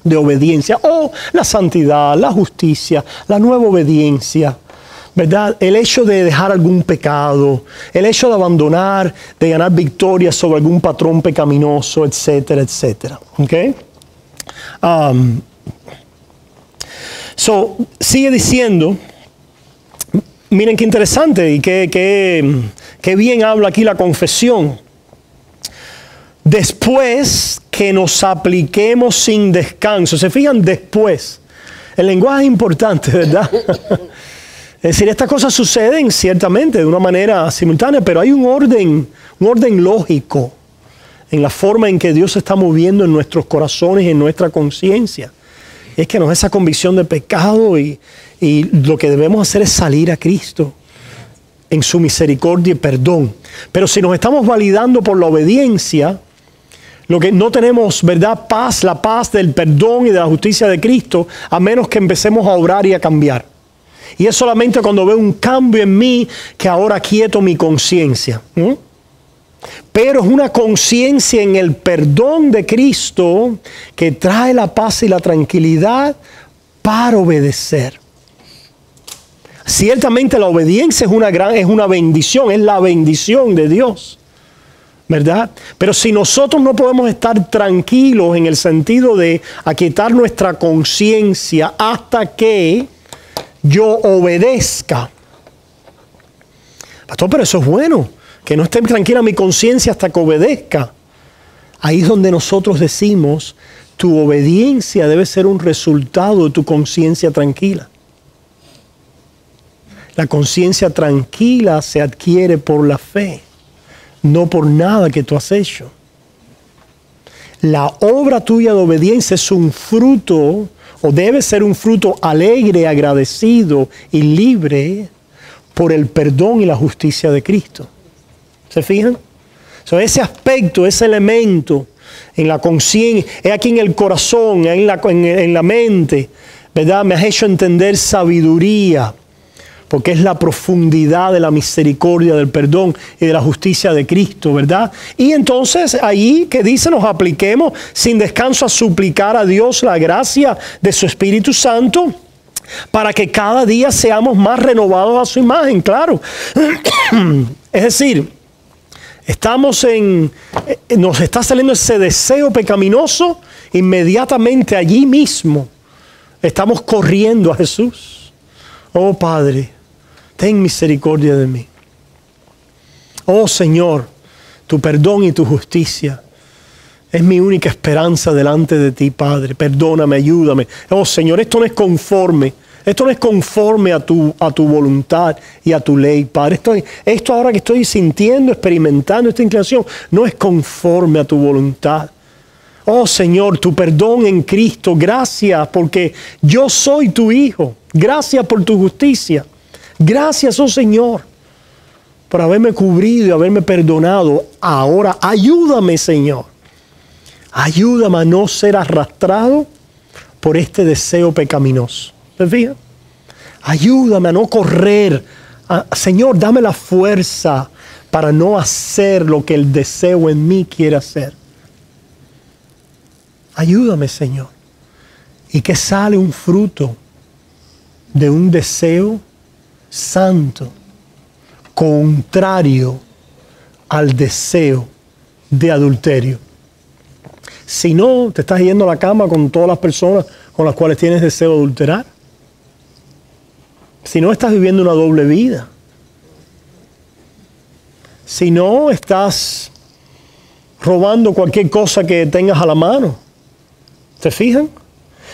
de obediencia, o la santidad, la justicia, la nueva obediencia, ¿verdad? El hecho de dejar algún pecado, el hecho de abandonar, de ganar victoria sobre algún patrón pecaminoso, etcétera, etcétera. ¿Okay? Sigue diciendo, miren qué interesante y qué bien habla aquí la confesión. Después que nos apliquemos sin descanso. ¿Se fijan? Después. El lenguaje es importante, ¿verdad? Es decir, estas cosas suceden ciertamente de una manera simultánea, pero hay un orden lógico en la forma en que Dios se está moviendo en nuestros corazones y en nuestra conciencia. Es que nos da esa convicción de pecado y lo que debemos hacer es salir a Cristo en su misericordia y perdón. Pero si nos estamos validando por la obediencia, lo que no tenemos, ¿verdad? Paz, la paz del perdón y de la justicia de Cristo, a menos que empecemos a orar y a cambiar. Y es solamente cuando veo un cambio en mí que ahora quieto mi conciencia. Pero es una conciencia en el perdón de Cristo que trae la paz y la tranquilidad para obedecer. Ciertamente la obediencia es una bendición, es la bendición de Dios, ¿verdad? Pero si nosotros no podemos estar tranquilos en el sentido de aquietar nuestra conciencia hasta que yo obedezca. Pastor, pero eso es bueno. Que no esté tranquila mi conciencia hasta que obedezca. Ahí es donde nosotros decimos, tu obediencia debe ser un resultado de tu conciencia tranquila. La conciencia tranquila se adquiere por la fe, no por nada que tú has hecho. La obra tuya de obediencia es un fruto, o debe ser un fruto alegre, agradecido y libre por el perdón y la justicia de Cristo. ¿Se fijan? Ese aspecto, ese elemento en la conciencia, es aquí en el corazón, en la mente, ¿verdad? Me has hecho entender sabiduría, porque es la profundidad de la misericordia, del perdón y de la justicia de Cristo, ¿verdad? Y entonces ahí que dice, nos apliquemos sin descanso a suplicar a Dios la gracia de su Espíritu Santo, para que cada día seamos más renovados a su imagen, claro. Es decir, nos está saliendo ese deseo pecaminoso, inmediatamente allí mismo estamos corriendo a Jesús. Oh Padre, ten misericordia de mí. Oh Señor, tu perdón y tu justicia es mi única esperanza delante de ti, Padre. Perdóname, ayúdame. Oh Señor, esto no es conforme a tu voluntad y a tu ley, Padre. Esto ahora que estoy sintiendo, experimentando esta inclinación, no es conforme a tu voluntad. Oh Señor, tu perdón en Cristo, gracias porque yo soy tu hijo. Gracias por tu justicia. Gracias, oh Señor, por haberme cubrido y haberme perdonado. Ahora ayúdame, Señor. Ayúdame a no ser arrastrado por este deseo pecaminoso. ¿Se fijan? Ayúdame a no correr. Señor, dame la fuerza para no hacer lo que el deseo en mí quiere hacer. Ayúdame, Señor. ¿Y qué sale? Un fruto de un deseo santo, contrario al deseo de adulterio. Si no, te estás yendo a la cama con todas las personas con las cuales tienes deseo de adulterar. Si no, estás viviendo una doble vida. Si no, estás robando cualquier cosa que tengas a la mano. ¿Se fijan?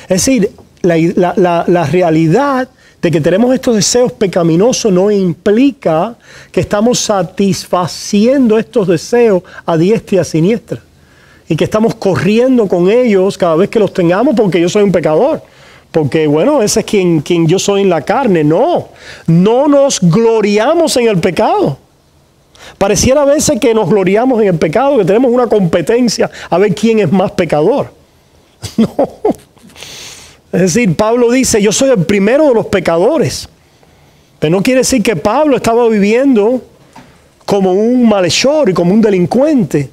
Es decir, la realidad de que tenemos estos deseos pecaminosos no implica que estamos satisfaciendo estos deseos a diestra y a siniestra. Y que estamos corriendo con ellos cada vez que los tengamos porque yo soy un pecador. Porque, bueno, ese es quien yo soy en la carne. No nos gloriamos en el pecado. Pareciera a veces que nos gloriamos en el pecado, que tenemos una competencia a ver quién es más pecador. No. Es decir, Pablo dice, yo soy el primero de los pecadores. Pero no quiere decir que Pablo estaba viviendo como un malhechor y como un delincuente.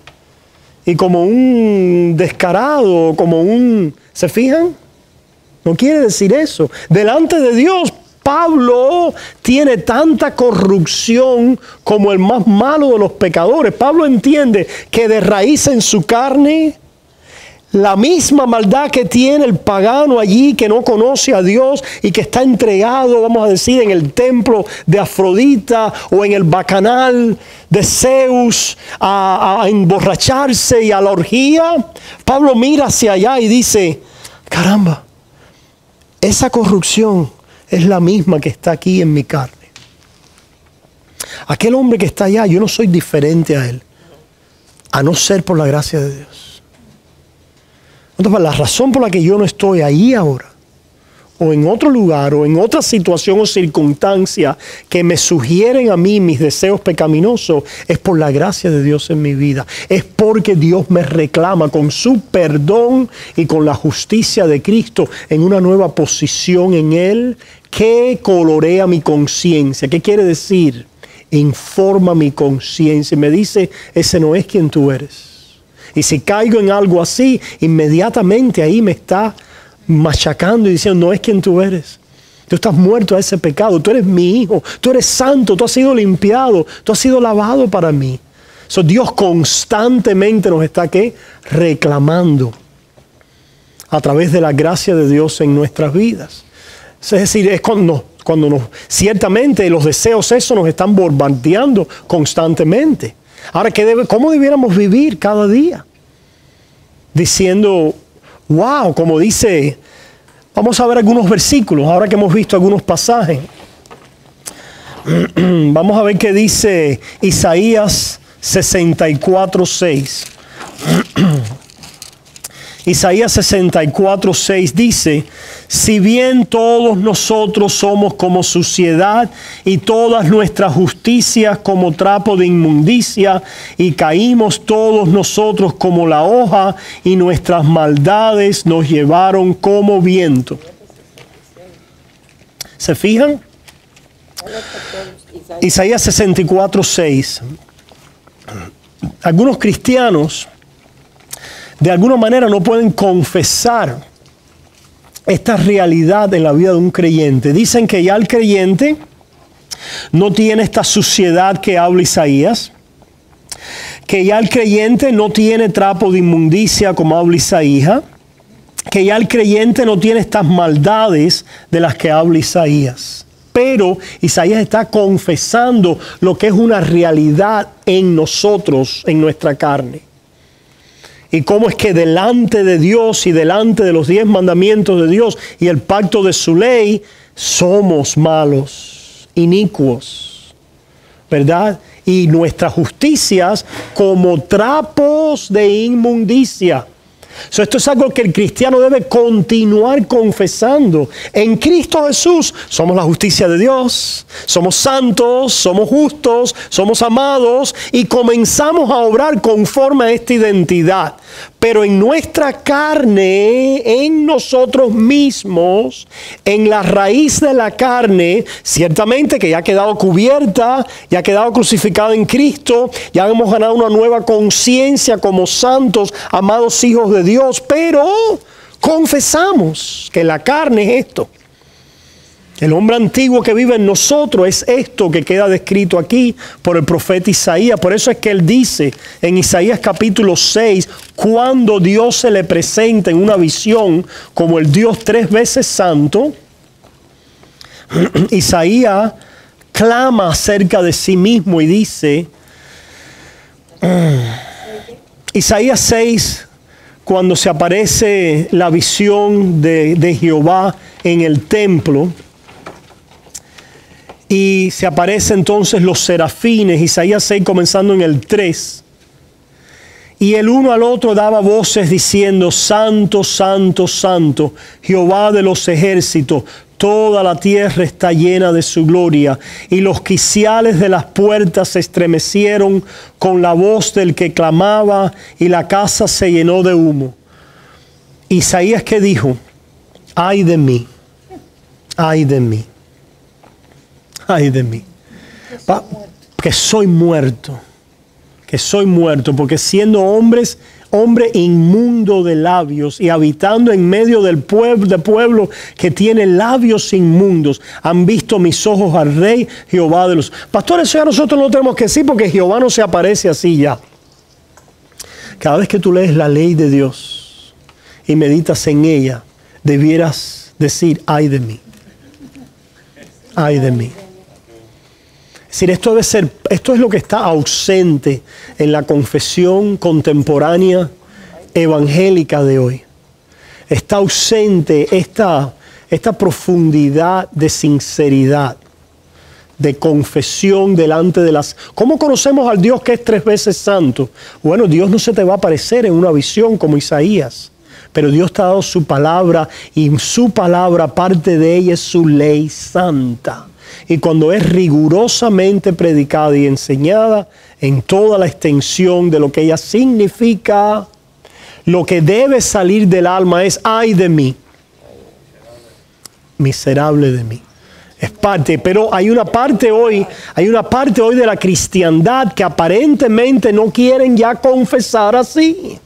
Y como un descarado, ¿se fijan? No quiere decir eso. Delante de Dios, Pablo tiene tanta corrupción como el más malo de los pecadores. Pablo entiende que de raíz en su carne, la misma maldad que tiene el pagano allí que no conoce a Dios y que está entregado, vamos a decir, en el templo de Afrodita o en el bacanal de Zeus a emborracharse y a la orgía. Pablo mira hacia allá y dice, caramba, esa corrupción es la misma que está aquí en mi carne. Aquel hombre que está allá, yo no soy diferente a él, a no ser por la gracia de Dios. Entonces, la razón por la que yo no estoy ahí ahora, o en otro lugar, o en otra situación o circunstancia que me sugieren a mí mis deseos pecaminosos, es por la gracia de Dios en mi vida. Es porque Dios me reclama con su perdón y con la justicia de Cristo en una nueva posición en Él que colorea mi conciencia. ¿Qué quiere decir? Informa mi conciencia y me dice, ese no es quien tú eres. Y si caigo en algo así, inmediatamente ahí me está machacando y diciendo, no es quien tú eres. Tú estás muerto a ese pecado, tú eres mi hijo, tú eres santo, tú has sido limpiado, tú has sido lavado para mí. So, Dios constantemente nos está ¿qué? Reclamando a través de la gracia de Dios en nuestras vidas. Es decir, es cuando ciertamente los deseos esos nos están bombardeando constantemente. Ahora, ¿cómo debiéramos vivir cada día? Diciendo, wow, como dice, vamos a ver algunos versículos, ahora que hemos visto algunos pasajes. Vamos a ver qué dice Isaías 64:6. Isaías 64:6 dice: si bien todos nosotros somos como suciedad y todas nuestras justicias como trapo de inmundicia, y caímos todos nosotros como la hoja, y nuestras maldades nos llevaron como viento. ¿Se fijan? Isaías 64:6. Algunos cristianos de alguna manera no pueden confesar esta realidad en la vida de un creyente. Dicen que ya el creyente no tiene esta suciedad que habla Isaías, que ya el creyente no tiene trapo de inmundicia como habla Isaías, que ya el creyente no tiene estas maldades de las que habla Isaías. Pero Isaías está confesando lo que es una realidad en nosotros, en nuestra carne. Y cómo es que delante de Dios y delante de los 10 mandamientos de Dios y el pacto de su ley, somos malos, inicuos, ¿verdad? Y nuestras justicias como trapos de inmundicia. Esto es algo que el cristiano debe continuar confesando. En Cristo Jesús somos la justicia de Dios, somos santos, somos justos, somos amados y comenzamos a obrar conforme a esta identidad. Pero en nuestra carne, en nosotros mismos, en la raíz de la carne, ciertamente que ya ha quedado cubierta, ya ha quedado crucificada en Cristo, ya hemos ganado una nueva conciencia como santos, amados hijos de Dios, pero confesamos que la carne es esto. El hombre antiguo que vive en nosotros es esto que queda descrito aquí por el profeta Isaías. Por eso es que él dice en Isaías capítulo 6, cuando Dios se le presenta en una visión como el Dios 3 veces santo, Isaías clama acerca de sí mismo y dice, Isaías 6, cuando se aparece la visión de Jehová en el templo, y se aparecen entonces los serafines, Isaías 6 comenzando en el 3. Y el uno al otro daba voces diciendo, Santo, Santo, Santo, Jehová de los ejércitos, toda la tierra está llena de su gloria. Y los quiciales de las puertas se estremecieron con la voz del que clamaba, y la casa se llenó de humo. Isaías, ¿qué dijo? Ay de mí, ay de mí. Ay de mí, que soy muerto, porque siendo hombre inmundo de labios y habitando en medio del pueblo que tiene labios inmundos, han visto mis ojos al Rey Jehová de los... Pastor, eso ya nosotros no tenemos que decir porque Jehová no se aparece así ya. Cada vez que tú lees la ley de Dios y meditas en ella, debieras decir, ay de mí, ay de mí. Es decir, esto es lo que está ausente en la confesión contemporánea evangélica de hoy. Está ausente esta profundidad de sinceridad, de confesión delante de las... ¿Cómo conocemos al Dios que es 3 veces santo? Bueno, Dios no se te va a aparecer en una visión como Isaías, pero Dios te ha dado su palabra, y su palabra, parte de ella es su ley santa. Y cuando es rigurosamente predicada y enseñada en toda la extensión de lo que ella significa, lo que debe salir del alma es, ay de mí, miserable de mí. Es parte, pero hay una parte hoy de la cristiandad que aparentemente no quieren ya confesar así.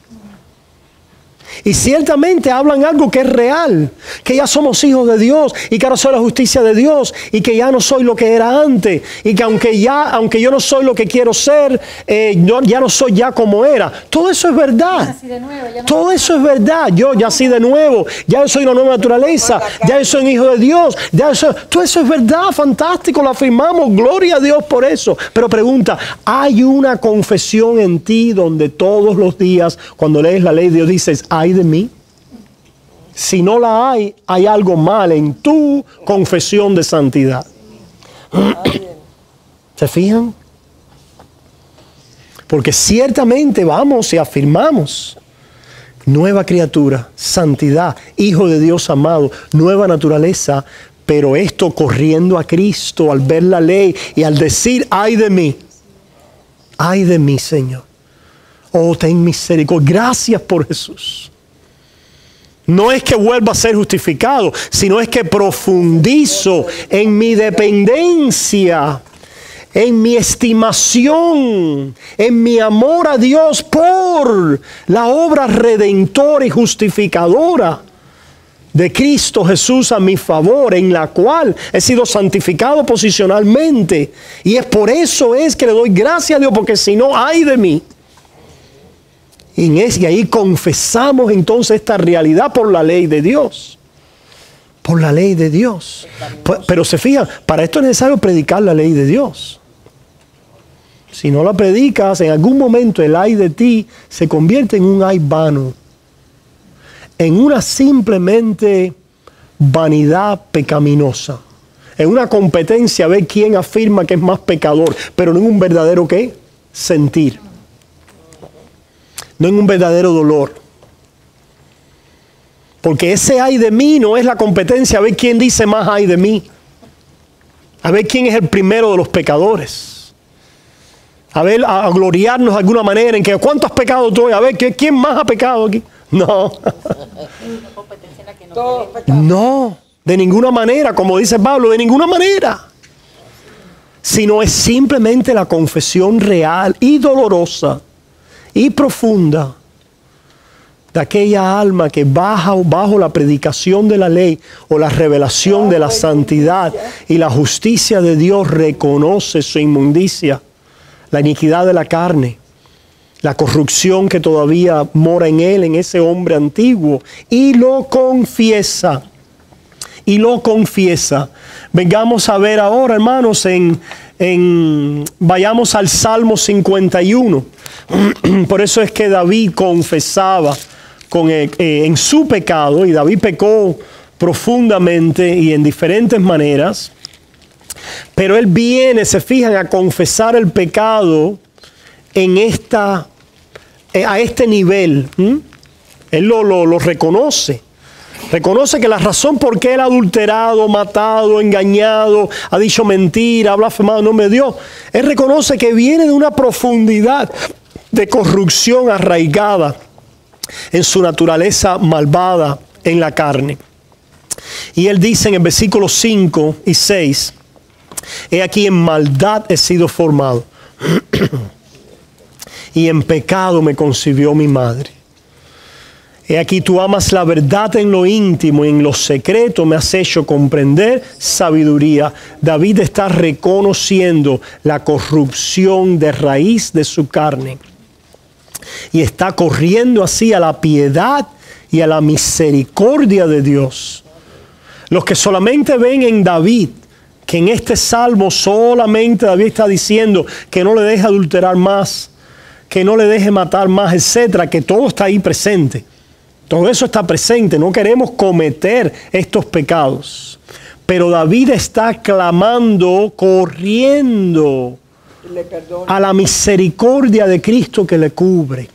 Y ciertamente hablan algo que es real, que ya somos hijos de Dios y que ahora soy la justicia de Dios y que ya no soy lo que era antes y que aunque yo no soy lo que quiero ser, ya no soy ya como era. Todo eso es verdad. Todo eso es verdad. Yo ya así de nuevo, ya soy una nueva naturaleza, ya soy un hijo de Dios, todo eso es verdad, fantástico, lo afirmamos, gloria a Dios por eso. Pero pregunta, ¿hay una confesión en ti donde todos los días cuando lees la ley de Dios dices, ay de mí? Si no la hay, hay algo mal en tu confesión de santidad. ¿Se fijan? Porque ciertamente vamos y afirmamos nueva criatura, santidad, hijo de Dios amado, nueva naturaleza, pero esto corriendo a Cristo al ver la ley y al decir, ay de mí, Señor. Oh, ten misericordia. Gracias por Jesús. No es que vuelva a ser justificado, sino es que profundizo en mi dependencia, en mi estimación, en mi amor a Dios por la obra redentora y justificadora de Cristo Jesús a mi favor, en la cual he sido santificado posicionalmente. Y es por eso es que le doy gracias a Dios, porque si no, ay de mí. Y ahí confesamos entonces esta realidad por la ley de Dios. Por la ley de Dios. Pero se fijan, para esto es necesario predicar la ley de Dios. Si no la predicas, en algún momento el ay de ti se convierte en un ay vano. En una simplemente vanidad pecaminosa. En una competencia a ver quién afirma que es más pecador, pero no en un verdadero ¿qué? Sentir. No en un verdadero dolor. Porque ese ay de mí no es la competencia a ver quién dice más ay de mí. A ver quién es el primero de los pecadores. A gloriarnos de alguna manera en que ¿cuánto has pecado tú? A ver, ¿quién más ha pecado aquí? No. No, de ninguna manera, como dice Pablo, de ninguna manera. Sino es simplemente la confesión real y dolorosa y profunda de aquella alma que bajo la predicación de la ley o la revelación de la santidad y la justicia de Dios reconoce su inmundicia, la iniquidad de la carne, la corrupción que todavía mora en él, en ese hombre antiguo, y lo confiesa. Y lo confiesa. Vengamos a ver ahora, hermanos, vayamos al Salmo 51. Por eso es que David confesaba en su pecado, y David pecó profundamente y en diferentes maneras, pero él viene, se fijan, a confesar el pecado a este nivel. Él lo reconoce. Reconoce que la razón por qué él ha adulterado, matado, engañado, ha dicho mentira, ha blasfemado en nombre de Dios, él reconoce que viene de una profundidad de corrupción arraigada en su naturaleza malvada en la carne. Y él dice en el versículo 5 y 6, he aquí en maldad he sido formado, y en pecado me concibió mi madre. He aquí tú amas la verdad en lo íntimo y en lo secreto me has hecho comprender sabiduría. David está reconociendo la corrupción de raíz de su carne. Y está corriendo así a la piedad y a la misericordia de Dios. Los que solamente ven en David, que en este salmo solamente David está diciendo que no le deje adulterar más, que no le deje matar más, etcétera, que todo está ahí presente. Todo eso está presente. No queremos cometer estos pecados. Pero David está clamando, corriendo a la misericordia de Cristo que le cubre.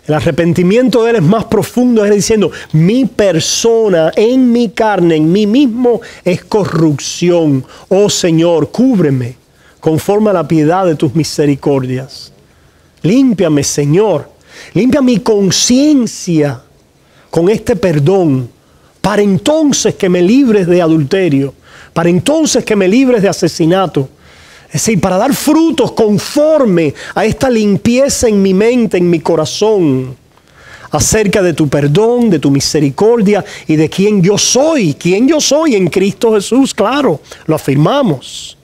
El arrepentimiento de él es más profundo. Es diciendo, mi persona, en mi carne, en mí mismo, es corrupción. Oh Señor, cúbreme conforme a la piedad de tus misericordias. Límpiame, Señor. Limpia mi conciencia con este perdón, para entonces que me libres de adulterio, para entonces que me libres de asesinato. Es decir, para dar frutos conforme a esta limpieza en mi mente, en mi corazón, acerca de tu perdón, de tu misericordia y de quién yo soy en Cristo Jesús. Claro, lo afirmamos,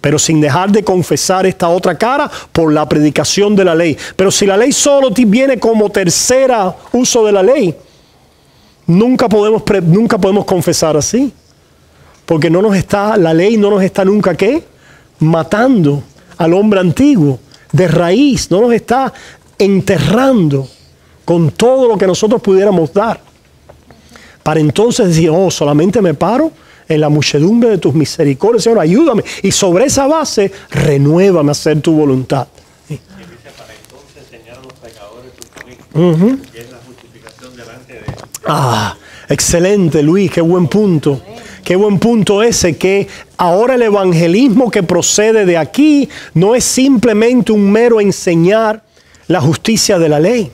pero sin dejar de confesar esta otra cara por la predicación de la ley. Pero si la ley solo viene como tercera uso de la ley, nunca podemos confesar así. Porque la ley no nos está nunca, ¿qué? Matando al hombre antiguo de raíz. No nos está enterrando con todo lo que nosotros pudiéramos dar. Para entonces decir, oh, solamente me paro en la muchedumbre de tus misericordias, Señor, ayúdame. Y sobre esa base, renuévame a hacer tu voluntad. ¿Sí? Y dice, para entonces enseñar a los pecadores tu camino. Que es la justificación delante de Él. Ah, excelente, Luis, qué buen punto. Qué buen punto ese, que ahora el evangelismo que procede de aquí no es simplemente un mero enseñar la justicia de la ley.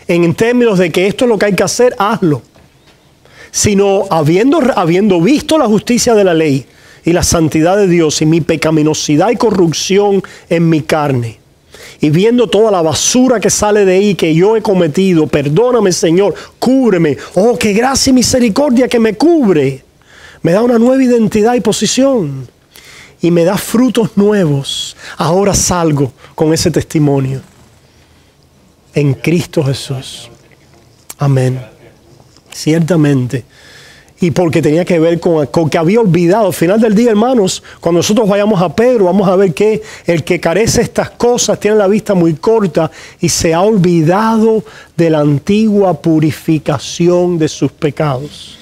En términos de que esto es lo que hay que hacer, hazlo. Sino habiendo visto la justicia de la ley y la santidad de Dios y mi pecaminosidad y corrupción en mi carne, y viendo toda la basura que sale de ahí que yo he cometido, perdóname, Señor, cúbreme. Oh, qué gracia y misericordia que me cubre. Me da una nueva identidad y posición. Y me da frutos nuevos. Ahora salgo con ese testimonio. En Cristo Jesús. Amén. Ciertamente. Y porque tenía que ver con que había olvidado. Al final del día, hermanos, cuando nosotros vayamos a Pedro, vamos a ver que el que carece de estas cosas tiene la vista muy corta y se ha olvidado de la antigua purificación de sus pecados.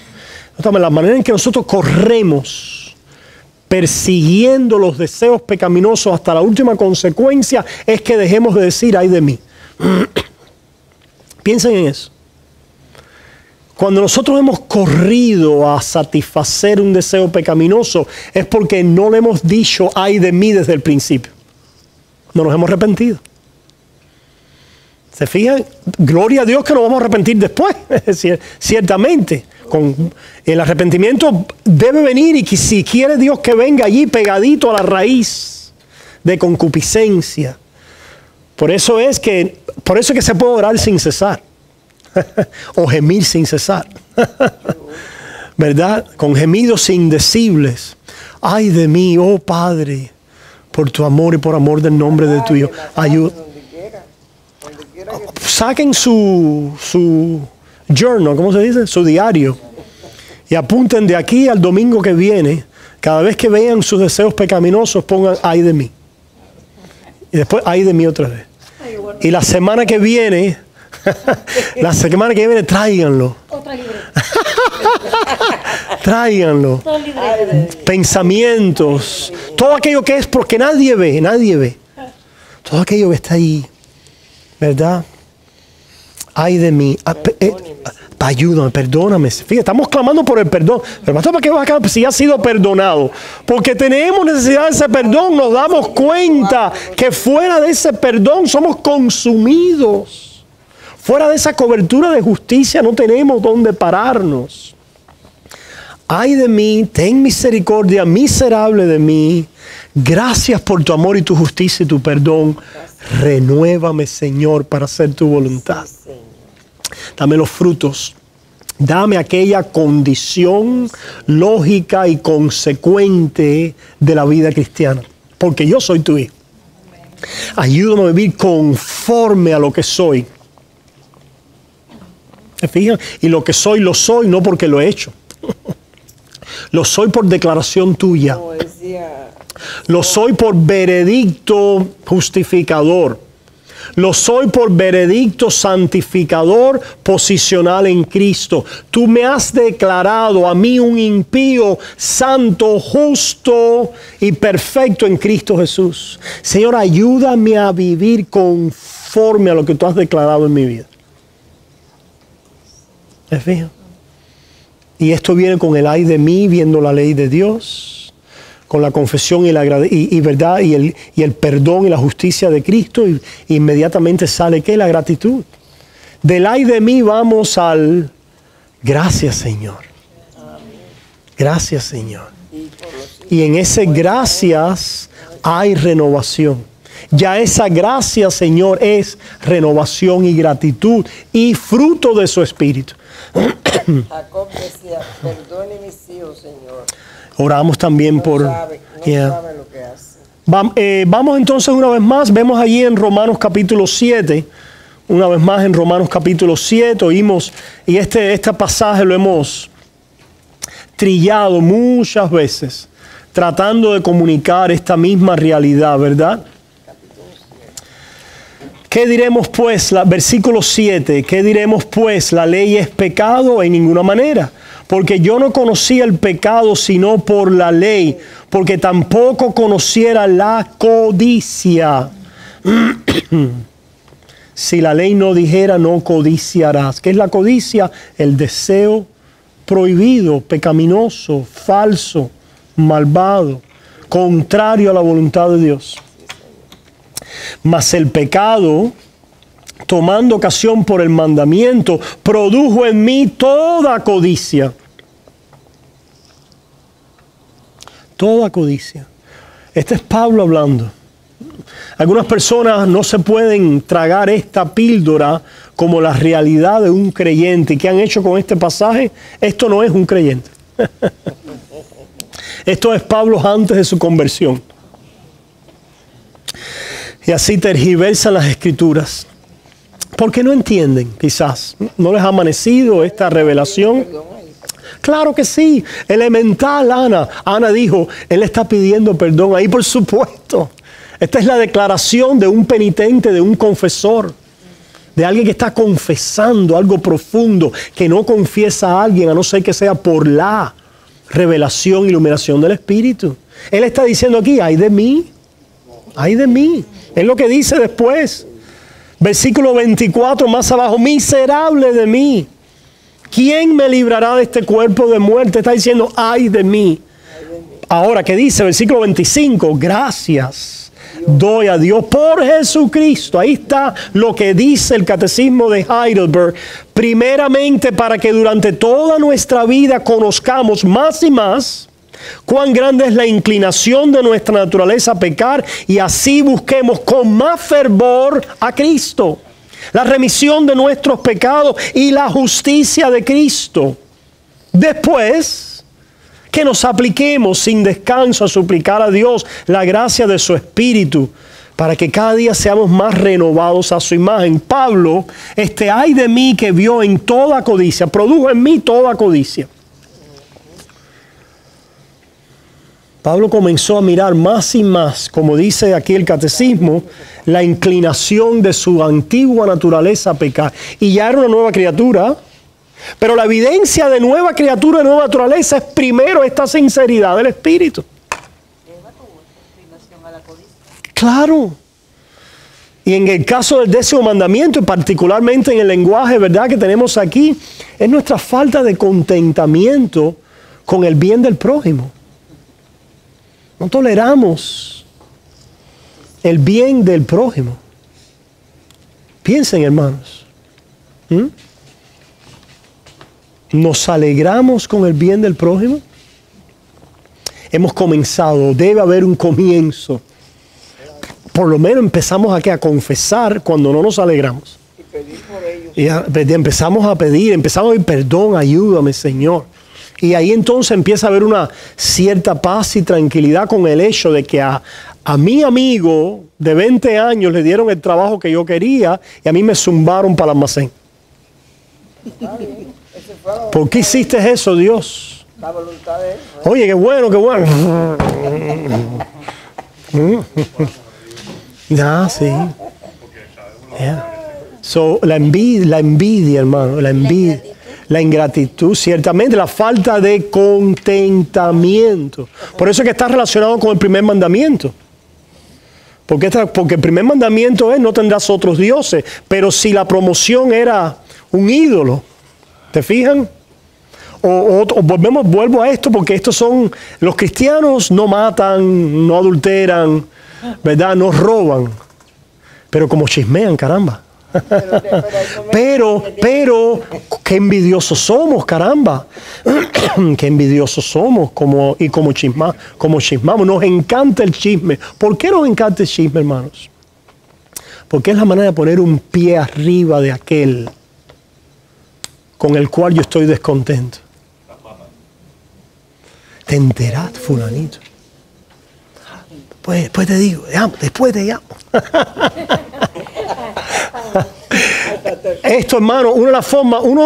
La manera en que nosotros corremos persiguiendo los deseos pecaminosos hasta la última consecuencia es que dejemos de decir, ay de mí. Piensen en eso. Cuando nosotros hemos corrido a satisfacer un deseo pecaminoso es porque no le hemos dicho ay de mí desde el principio. No nos hemos arrepentido. ¿Se fijan? Gloria a Dios que nos vamos a arrepentir después. Ciertamente. El arrepentimiento debe venir y que si quiere Dios que venga allí pegadito a la raíz de concupiscencia. Por eso es que se puede orar sin cesar. O gemir sin cesar. ¿Verdad? Con gemidos indecibles. Ay de mí, oh Padre, por tu amor y por amor del nombre de tu Hijo. Ayuda. Saquen su journal, ¿cómo se dice? Su diario. Y apunten de aquí al domingo que viene. Cada vez que vean sus deseos pecaminosos, pongan ay de mí. Y después ay de mí otra vez. Y la semana que viene, tráiganlo. Tráiganlo. Pensamientos. Todo aquello que es porque nadie ve. Todo aquello que está ahí. ¿Verdad? Ay de mí. Ayúdame, perdóname. Fíjate, estamos clamando por el perdón. Pero pastor, ¿para qué vas acá si ha sido perdonado? Porque tenemos necesidad de ese perdón. Nos damos cuenta que fuera de ese perdón somos consumidos. Fuera de esa cobertura de justicia no tenemos dónde pararnos. Ay de mí, ten misericordia, miserable de mí. Gracias por tu amor y tu justicia y tu perdón. Renuévame, Señor, para hacer tu voluntad. Dame los frutos. Dame aquella condición lógica y consecuente de la vida cristiana. Porque yo soy tu hijo. Ayúdame a vivir conforme a lo que soy. ¿Se fijan? Y lo que soy, lo soy no porque lo he hecho. Lo soy por declaración tuya. Lo soy por veredicto justificador. Lo soy por veredicto santificador posicional en Cristo. Tú me has declarado a mí un impío, santo, justo y perfecto en Cristo Jesús. Señor, ayúdame a vivir conforme a lo que tú has declarado en mi vida. ¿Se fijan? Y esto viene con el ay de mí, viendo la ley de Dios, con la confesión y verdad y el perdón y la justicia de Cristo, y inmediatamente sale ¿qué? La gratitud. Del ay de mí vamos al gracias, Señor. Gracias, Señor. Y en ese gracias hay renovación. Ya esa gracia, Señor, es renovación y gratitud y fruto de su Espíritu. Jacob decía, perdone mis hijos, Señor. Oramos también por... sabe lo que hace. Vamos entonces una vez más, vemos allí en Romanos capítulo 7, una vez más en Romanos capítulo 7, oímos, y este pasaje lo hemos trillado muchas veces, tratando de comunicar esta misma realidad, ¿verdad? ¿Qué diremos pues? Versículo 7. ¿Qué diremos pues? ¿La ley es pecado? En ninguna manera. Porque yo no conocía el pecado sino por la ley. Porque tampoco conociera la codicia. Si la ley no dijera, no codiciarás. ¿Qué es la codicia? El deseo prohibido, pecaminoso, falso, malvado, contrario a la voluntad de Dios. Mas el pecado, tomando ocasión por el mandamiento, produjo en mí toda codicia. Toda codicia. Este es Pablo hablando. Algunas personas no se pueden tragar esta píldora como la realidad de un creyente. ¿Y qué han hecho con este pasaje? Esto no es un creyente. Esto es Pablo antes de su conversión. Y así tergiversan las escrituras. Porque no entienden, quizás. ¿No les ha amanecido esta revelación? Claro que sí, elemental, Ana. Ana dijo, él está pidiendo perdón ahí, por supuesto. Esta es la declaración de un penitente, de un confesor, de alguien que está confesando algo profundo, que no confiesa a alguien, a no ser que sea por la revelación, iluminación del Espíritu. Él está diciendo aquí, ay de mí, ay de mí. Es lo que dice después. Versículo 24 más abajo, miserable de mí. ¿Quién me librará de este cuerpo de muerte? Está diciendo, ay de mí. Ahora, ¿qué dice? Versículo 25, gracias doy a Dios por Jesucristo. Ahí está lo que dice el Catecismo de Heidelberg. Primeramente, para que durante toda nuestra vida conozcamos más y más cuán grande es la inclinación de nuestra naturaleza a pecar y así busquemos con más fervor a Cristo, la remisión de nuestros pecados y la justicia de Cristo. Después, que nos apliquemos sin descanso a suplicar a Dios la gracia de su Espíritu para que cada día seamos más renovados a su imagen. Pablo, ay de mí que vio en toda codicia, produjo en mí toda codicia. Pablo comenzó a mirar más y más, como dice aquí el Catecismo, la inclinación de su antigua naturaleza a pecar. Y ya era una nueva criatura. Pero la evidencia de nueva criatura, de nueva naturaleza, es primero esta sinceridad del Espíritu. Claro. Y en el caso del 10º mandamiento, y particularmente en el lenguaje, ¿verdad?, que tenemos aquí, es nuestra falta de contentamiento con el bien del prójimo. No toleramos el bien del prójimo. Piensen, hermanos. ¿Nos alegramos con el bien del prójimo? Hemos comenzado, debe haber un comienzo. Por lo menos empezamos aquí a confesar cuando no nos alegramos. Y pedir por ellos. Y empezamos a pedir perdón, ayúdame, Señor. Y ahí entonces empieza a haber una cierta paz y tranquilidad con el hecho de que a mi amigo de 20 años le dieron el trabajo que yo quería y a mí me zumbaron para el almacén. ¿Por qué hiciste eso, Dios? La voluntad de él. Oye, qué bueno, qué bueno. Ya, sí. Yeah. So, la envidia, hermano, la ingratitud, ciertamente, la falta de contentamiento. Por eso es que está relacionado con el primer mandamiento. Porque el primer mandamiento es, no tendrás otros dioses. Pero si la promoción era un ídolo, ¿te fijan? Vuelvo a esto, porque estos son, los cristianos no matan, no adulteran, ¿verdad? No roban, pero como chismean, caramba. Pero, qué envidiosos somos, caramba. Qué envidiosos somos, como chismamos. Nos encanta el chisme. ¿Por qué nos encanta el chisme, hermanos? Porque es la manera de poner un pie arriba de aquel con el cual yo estoy descontento. Te enteras, fulanito. Pues después te digo, después te llamo. Esto, hermano, uno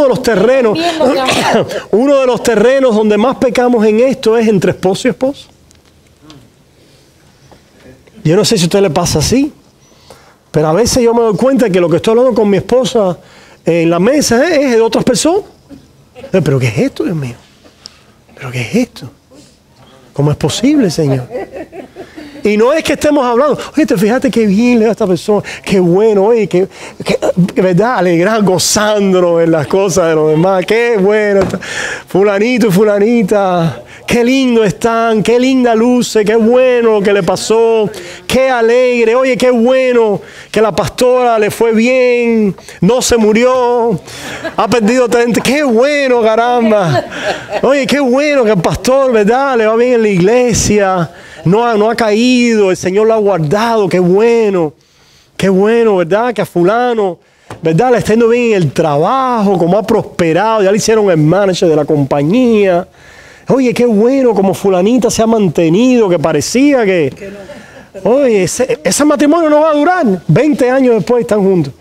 de los terrenos donde más pecamos en esto es entre esposo y esposa. Yo no sé si a usted le pasa así, pero a veces yo me doy cuenta que lo que estoy hablando con mi esposa en la mesa es de otras personas. ¿Pero qué es esto, Dios mío? ¿Pero qué es esto? ¿Cómo es posible, Señor? Y no es que estemos hablando, oye, te fíjate qué bien le da a esta persona, qué bueno, oye, que verdad, alegrar, gozándonos en las cosas de los demás, qué bueno, fulanito y fulanita, qué lindo están, qué linda luce, qué bueno lo que le pasó, qué alegre, oye, qué bueno que la pastora le fue bien, no se murió, ha perdido 30, qué bueno, caramba, oye, qué bueno que el pastor, verdad, le va bien en la iglesia. No ha caído, el Señor lo ha guardado, qué bueno, ¿verdad? Que a fulano, ¿verdad? Le está yendo bien en el trabajo, como ha prosperado, ya le hicieron el manager de la compañía. Oye, qué bueno, como fulanita se ha mantenido, que parecía que oye, ese matrimonio no va a durar, 20 años después están juntos.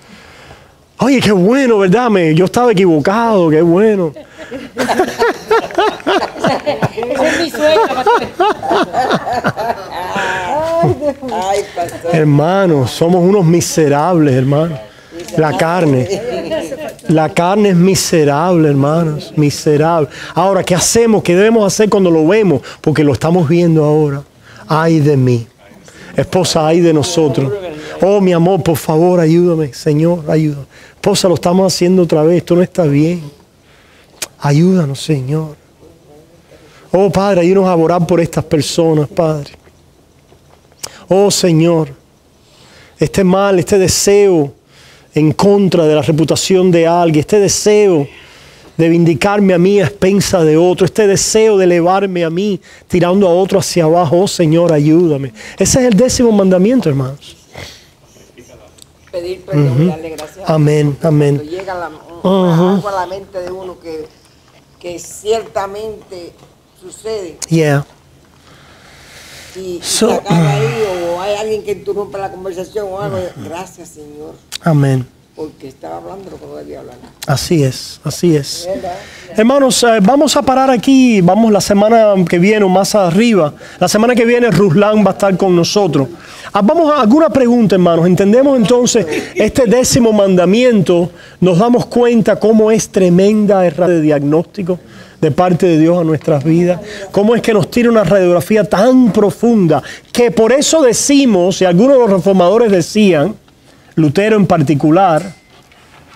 Oye, qué bueno, ¿verdad? Yo estaba equivocado, qué bueno. Ese es mi sueño, pastor. Ay, pastor. Hermanos, somos unos miserables, hermanos. La carne es miserable, hermanos, miserable. Ahora, ¿qué hacemos? ¿Qué debemos hacer cuando lo vemos? Porque lo estamos viendo ahora. Ay de mí. Esposa, ay de nosotros. Oh, mi amor, por favor, ayúdame, Señor, ayúdame. Esposa, lo estamos haciendo otra vez, esto no está bien. Ayúdanos, Señor. Oh, Padre, ayúdanos a orar por estas personas, Padre. Oh, Señor, este mal, este deseo en contra de la reputación de alguien, este deseo de vindicarme a mí a expensa de otro, este deseo de elevarme a mí tirando a otro hacia abajo. Oh, Señor, ayúdame. Ese es el 10º mandamiento, hermanos. Pedir perdón y darle gracias. Amén, amén. Cuando llega algo a la mente de uno que ciertamente sucede. Yeah. Y se acaba ahí, o hay alguien que interrumpe la conversación o algo. Gracias, Señor. Amén. Porque estaba hablando lo que no debía hablar. Así es, así es. ¿Verdad? Hermanos, vamos a parar aquí. Vamos la semana que viene o más arriba. La semana que viene Ruslan va a estar con nosotros. Vamos a alguna pregunta, hermanos. Entendemos entonces este 10º mandamiento. Nos damos cuenta cómo es tremenda error de diagnóstico de parte de Dios a nuestras vidas. Cómo es que nos tira una radiografía tan profunda que por eso decimos, y algunos de los reformadores decían, Lutero en particular,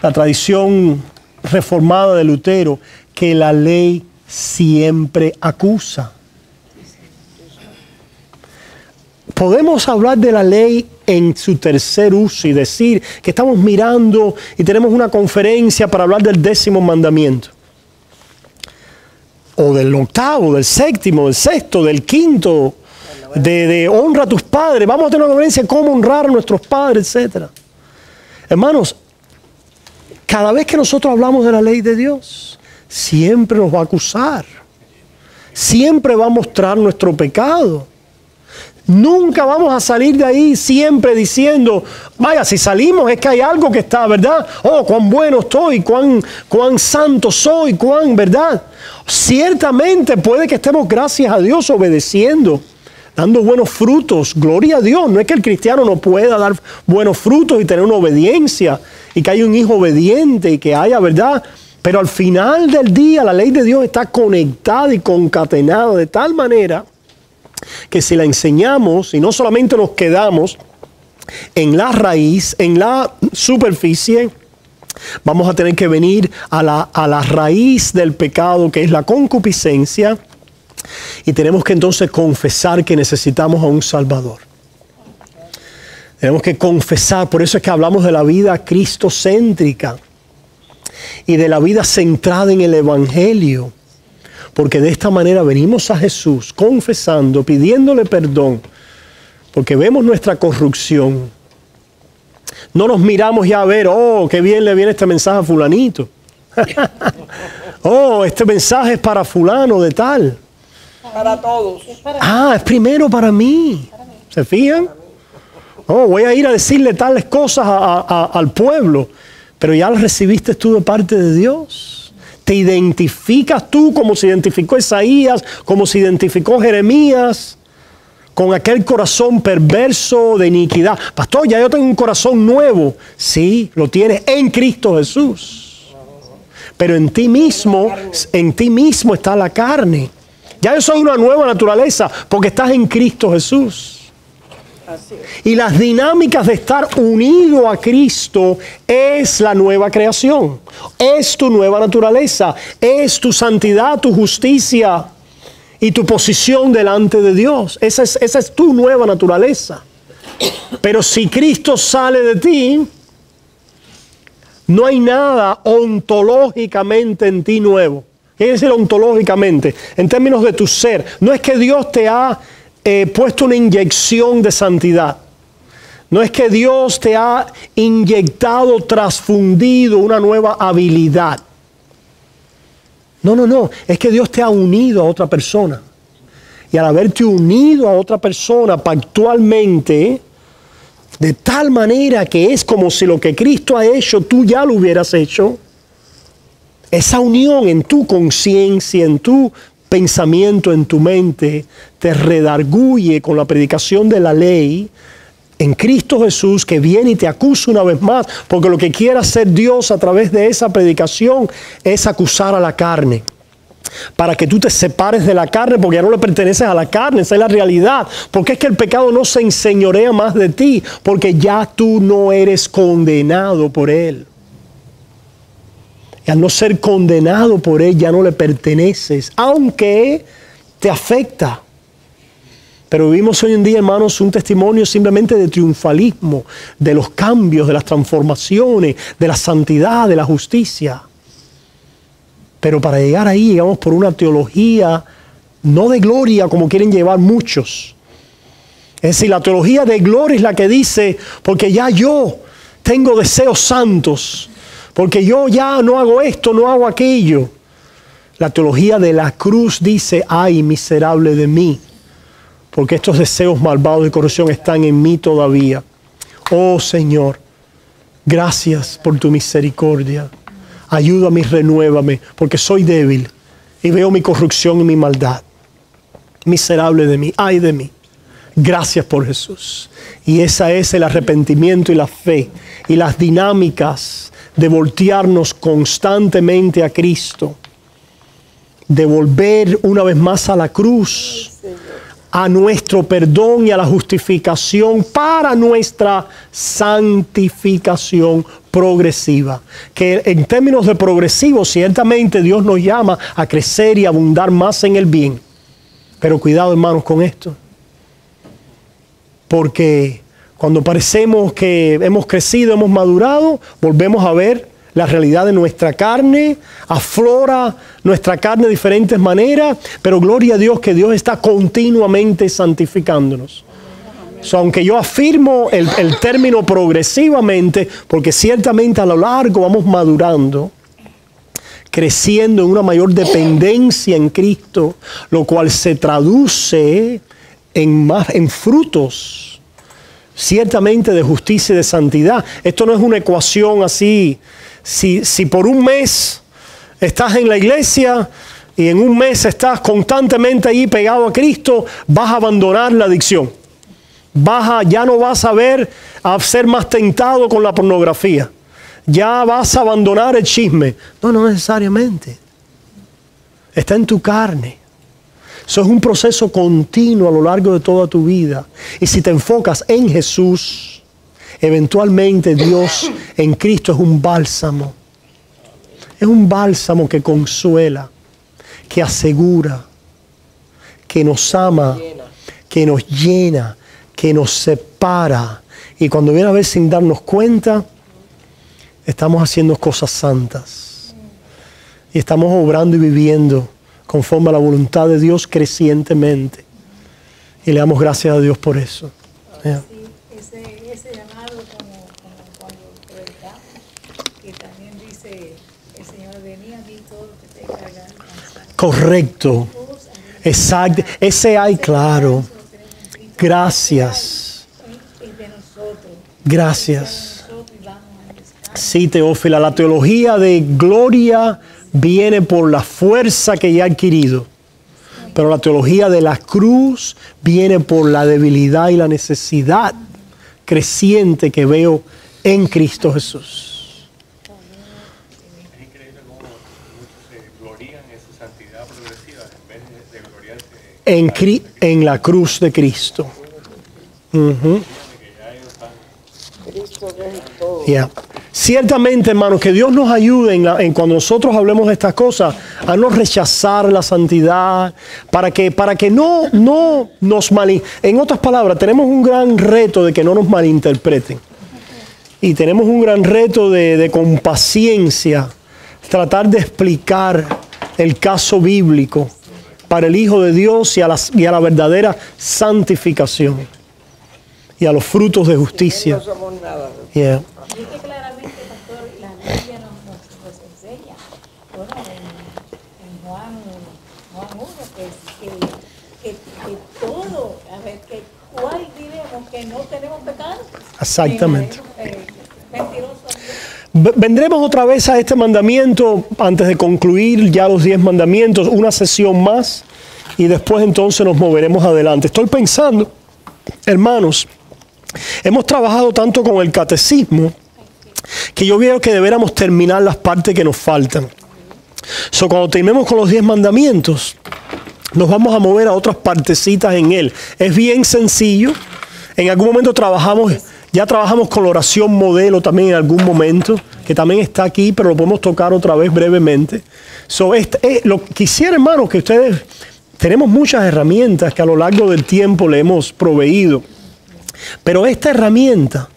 la tradición reformada de Lutero, que la ley siempre acusa. Podemos hablar de la ley en su tercer uso y decir que estamos mirando y tenemos una conferencia para hablar del 10º mandamiento. O del 8º, del 7º, del 6º, del 5º, de honra a tus padres. Vamos a tener una conferencia de cómo honrar a nuestros padres, etc. Hermanos, cada vez que nosotros hablamos de la ley de Dios, siempre nos va a acusar. Siempre va a mostrar nuestro pecado. Nunca vamos a salir de ahí siempre diciendo, vaya, si salimos es que hay algo que está, ¿verdad? Oh, cuán bueno estoy, cuán santo soy, ¿verdad? Ciertamente puede que estemos, gracias a Dios, obedeciendo, dando buenos frutos. Gloria a Dios. No es que el cristiano no pueda dar buenos frutos y tener una obediencia y que haya un hijo obediente y que haya, ¿verdad? Pero al final del día la ley de Dios está conectada y concatenada de tal manera que si la enseñamos y no solamente nos quedamos en la raíz, en la superficie, vamos a tener que venir a la raíz del pecado, que es la concupiscencia, y tenemos que entonces confesar que necesitamos a un Salvador. Tenemos que confesar, por eso es que hablamos de la vida cristocéntrica y de la vida centrada en el Evangelio. Porque de esta manera venimos a Jesús confesando, pidiéndole perdón, porque vemos nuestra corrupción. No nos miramos ya a ver, oh, qué bien le viene este mensaje a fulanito. Oh, este mensaje es para fulano de tal. Para todos. Es primero para mí. ¿Se fijan? Oh, voy a ir a decirle tales cosas al pueblo, pero ya las recibiste tú de parte de Dios. Te identificas tú como se identificó Isaías, como se identificó Jeremías, con aquel corazón perverso de iniquidad. Pastor, ya yo tengo un corazón nuevo. Sí, lo tienes en Cristo Jesús. Pero en ti mismo está la carne. Ya yo soy una nueva naturaleza porque estás en Cristo Jesús. Así es. Y las dinámicas de estar unido a Cristo es la nueva creación. Es tu nueva naturaleza. Es tu santidad, tu justicia y tu posición delante de Dios. Esa es tu nueva naturaleza. Pero si Cristo sale de ti, no hay nada ontológicamente en ti nuevo. ¿Qué quiere decir ontológicamente? En términos de tu ser. No es que Dios te ha puesto una inyección de santidad. No es que Dios te ha inyectado, transfundido una nueva habilidad. No. Es que Dios te ha unido a otra persona. Y al haberte unido a otra persona pactualmente, de tal manera que es como si lo que Cristo ha hecho, tú ya lo hubieras hecho. Esa unión en tu conciencia, en tu pensamiento, en tu mente, te redarguye con la predicación de la ley en Cristo Jesús, que viene y te acusa una vez más, porque lo que quiere hacer Dios a través de esa predicación es acusar a la carne. Para que tú te separes de la carne, porque ya no le perteneces a la carne, esa es la realidad. Porque es que el pecado no se enseñorea más de ti, porque ya tú no eres condenado por él. Y al no ser condenado por él, ya no le perteneces, aunque te afecta. Pero vivimos hoy en día, hermanos, un testimonio simplemente de triunfalismo, de los cambios, de las transformaciones, de la santidad, de la justicia. Pero para llegar ahí, llegamos por una teología no de gloria como quieren llevar muchos. Es decir, la teología de gloria es la que dice, porque ya yo tengo deseos santos, porque yo ya no hago esto, no hago aquello. La teología de la cruz dice, ay, miserable de mí, porque estos deseos malvados de corrupción están en mí todavía. Oh Señor, gracias por tu misericordia. Ayúdame y renuévame, porque soy débil y veo mi corrupción y mi maldad. Miserable de mí, ay de mí. Gracias por Jesús. Y esa es el arrepentimiento y la fe y las dinámicas de voltearnos constantemente a Cristo, de volver una vez más a la cruz, a nuestro perdón y a la justificación para nuestra santificación progresiva. Que en términos de progresivo, ciertamente Dios nos llama a crecer y abundar más en el bien. Pero cuidado, hermanos, con esto. Porque cuando parecemos que hemos crecido, hemos madurado, volvemos a ver la realidad de nuestra carne, aflora nuestra carne de diferentes maneras, pero gloria a Dios que Dios está continuamente santificándonos. Aunque yo afirmo el término progresivamente, porque ciertamente a lo largo vamos madurando, creciendo en una mayor dependencia en Cristo, lo cual se traduce en frutos, ciertamente de justicia y de santidad. Esto no es una ecuación así. Si por un mes estás en la iglesia y en un mes estás constantemente ahí pegado a Cristo, vas a abandonar la adicción. Ya no vas a ser más tentado con la pornografía. Ya vas a abandonar el chisme. No necesariamente. Está en tu carne. Eso es un proceso continuo a lo largo de toda tu vida. Y si te enfocas en Jesús, eventualmente Dios en Cristo es un bálsamo. Es un bálsamo que consuela, que asegura, que nos ama, que nos llena, que nos separa. Y cuando viene a ver sin darnos cuenta, estamos haciendo cosas santas. Y estamos obrando y viviendo conforme a la voluntad de Dios crecientemente. Y le damos gracias a Dios por eso. Yeah. Ese llamado como cuando predicamos, que también dice el Señor, venía a mí todo lo que te cargan. Correcto. Exacto. Ese hay claro. Gracias. Gracias. Sí, Teófila, la teología de gloria viene por la fuerza que ya ha adquirido. Pero la teología de la cruz viene por la debilidad y la necesidad creciente que veo en Cristo Jesús. Es increíble cómo muchos se glorían en su santidad progresiva en vez de gloriarse En la cruz de Cristo. Ujú. Cristo que es todo. Yeah. Ciertamente, hermanos, que Dios nos ayude en cuando nosotros hablemos de estas cosas a no rechazar la santidad, para que no nos en otras palabras, tenemos un gran reto de que no nos malinterpreten. Y tenemos un gran reto de con paciencia tratar de explicar el caso bíblico para el Hijo de Dios y a la verdadera santificación y a los frutos de justicia. No somos nada. Yeah. Y es que claramente, pastor, la Biblia nos enseña, bueno, en Juan 1, que todo, a ver, que cuál diremos que no tenemos pecado. Exactamente. Mentiroso. Vendremos otra vez a este mandamiento antes de concluir ya los 10 mandamientos, una sesión más, y después entonces nos moveremos adelante. Estoy pensando, hermanos, hemos trabajado tanto con el catecismo que yo veo que deberíamos terminar las partes que nos faltan. Cuando terminemos con los 10 mandamientos, nos vamos a mover a otras partecitas en él. Es bien sencillo. En algún momento ya trabajamos con la oración modelo también en algún momento, que también está aquí, pero lo podemos tocar otra vez brevemente. Quisiera, hermanos, que ustedes, tenemos muchas herramientas que a lo largo del tiempo le hemos proveído. Pero esta herramienta,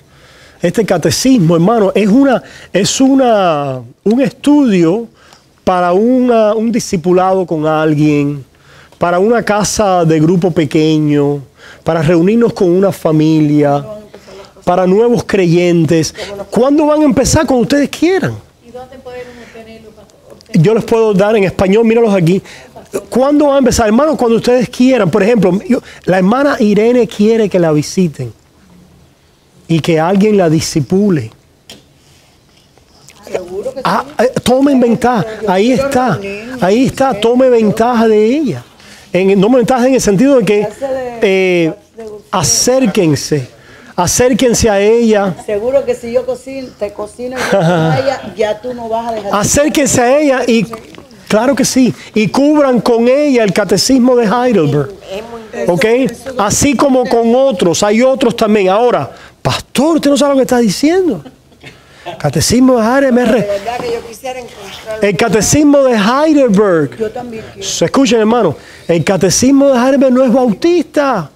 este catecismo, hermano, es un estudio para un discipulado con alguien, para una casa de grupo pequeño, para reunirnos con una familia, para nuevos creyentes. ¿Cuándo van a empezar? Cuando ustedes quieran. ¿Y dónde podemos obtenerlo, pastor? Yo les puedo dar en español, míralos aquí. ¿Cuándo van a empezar? Hermanos, cuando ustedes quieran. Por ejemplo, la hermana Irene quiere que la visiten y que alguien la discipule. Seguro que Tomen ventaja. Ahí está. Tome ventaja de ella. Tome ventaja en el sentido de que acérquense a ella. Seguro que si yo te cocino y ella, ya tú no vas a dejar. Acérquense a ella y, claro que sí, y cubran con ella el catecismo de Heidelberg. ¿Ok? Así como con otros, hay otros también. Ahora, pastor, usted no sabe lo que está diciendo. Catecismo de Heidelberg. de verdad que yo quisiera encontrar. El catecismo de Heidelberg. Yo también quiero. Escuchen, hermano, el catecismo de Heidelberg no es bautista.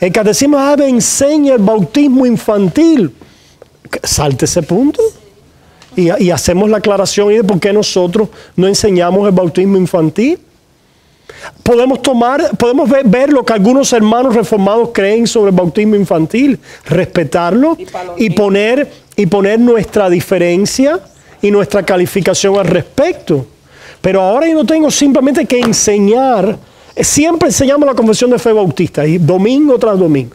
El catecismo de Heidelberg enseña el bautismo infantil. Salte ese punto. Y hacemos la aclaración de por qué nosotros no enseñamos el bautismo infantil. Podemos ver lo que algunos hermanos reformados creen sobre el bautismo infantil, respetarlo y poner nuestra diferencia y nuestra calificación al respecto. Pero ahora yo no tengo simplemente que enseñar. Siempre enseñamos la confesión de fe bautista, y domingo tras domingo.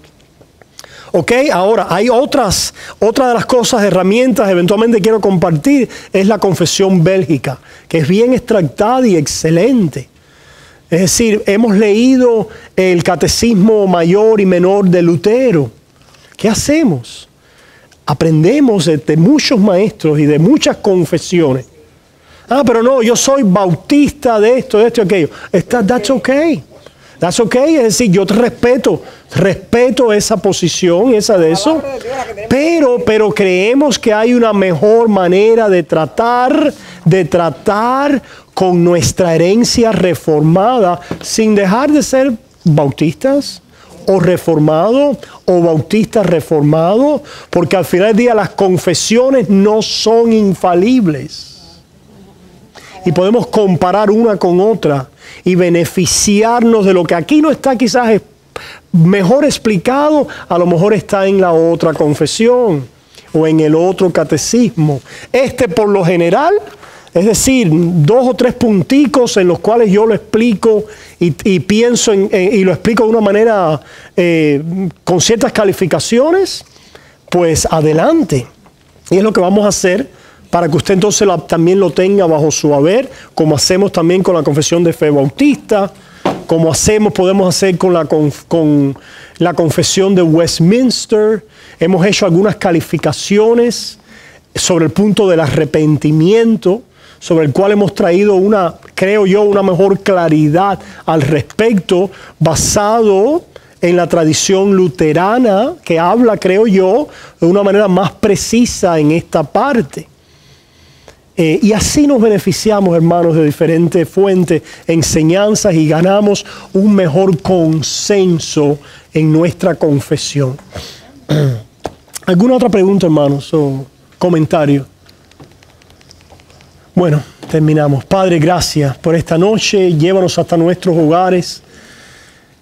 Ok, ahora hay otra de las cosas, herramientas, eventualmente quiero compartir, es la confesión bélgica, que es bien extractada y excelente. Es decir, hemos leído el catecismo mayor y menor de Lutero. ¿Qué hacemos? Aprendemos de muchos maestros y de muchas confesiones. Pero no, yo soy bautista de esto y aquello. That's okay. That's okay. Es decir, yo te respeto esa posición, esa de eso. Pero creemos que hay una mejor manera de tratar con nuestra herencia reformada sin dejar de ser bautistas o reformados o bautistas reformados, porque al final del día las confesiones no son infalibles. Y podemos comparar una con otra y beneficiarnos de lo que aquí no está quizás mejor explicado, a lo mejor está en la otra confesión o en el otro catecismo. Por lo general, es decir, 2 o 3 punticos en los cuales yo lo explico y pienso y lo explico de una manera con ciertas calificaciones, pues adelante. Y es lo que vamos a hacer para que usted entonces también lo tenga bajo su haber, como hacemos también con la confesión de fe bautista, como podemos hacer con la confesión de Westminster. Hemos hecho algunas calificaciones sobre el punto del arrepentimiento, sobre el cual hemos traído creo yo, una mejor claridad al respecto, basado en la tradición luterana, que habla, creo yo, de una manera más precisa en esta parte. Y así nos beneficiamos, hermanos, de diferentes fuentes, enseñanzas, y ganamos un mejor consenso en nuestra confesión. ¿Alguna otra pregunta, hermanos, o comentario? Bueno, terminamos. Padre, gracias por esta noche. Llévanos hasta nuestros hogares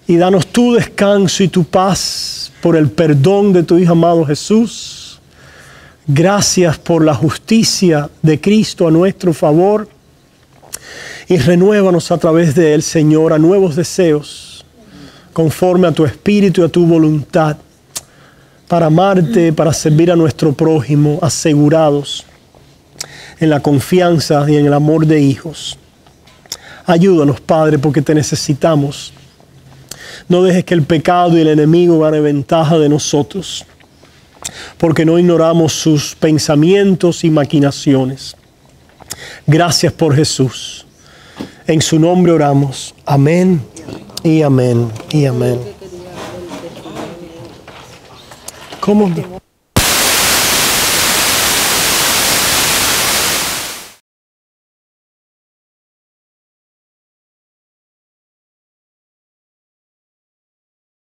y danos tu descanso y tu paz por el perdón de tu Hijo amado Jesús. Gracias por la justicia de Cristo a nuestro favor. Y renuévanos a través de Él, Señor, a nuevos deseos, conforme a tu espíritu y a tu voluntad, para amarte, para servir a nuestro prójimo, asegurados en la confianza y en el amor de hijos. Ayúdanos, Padre, porque te necesitamos. No dejes que el pecado y el enemigo gane ventaja de nosotros, porque no ignoramos sus pensamientos y maquinaciones. Gracias por Jesús. En su nombre oramos. Amén y amén y amén. ¿Cómo?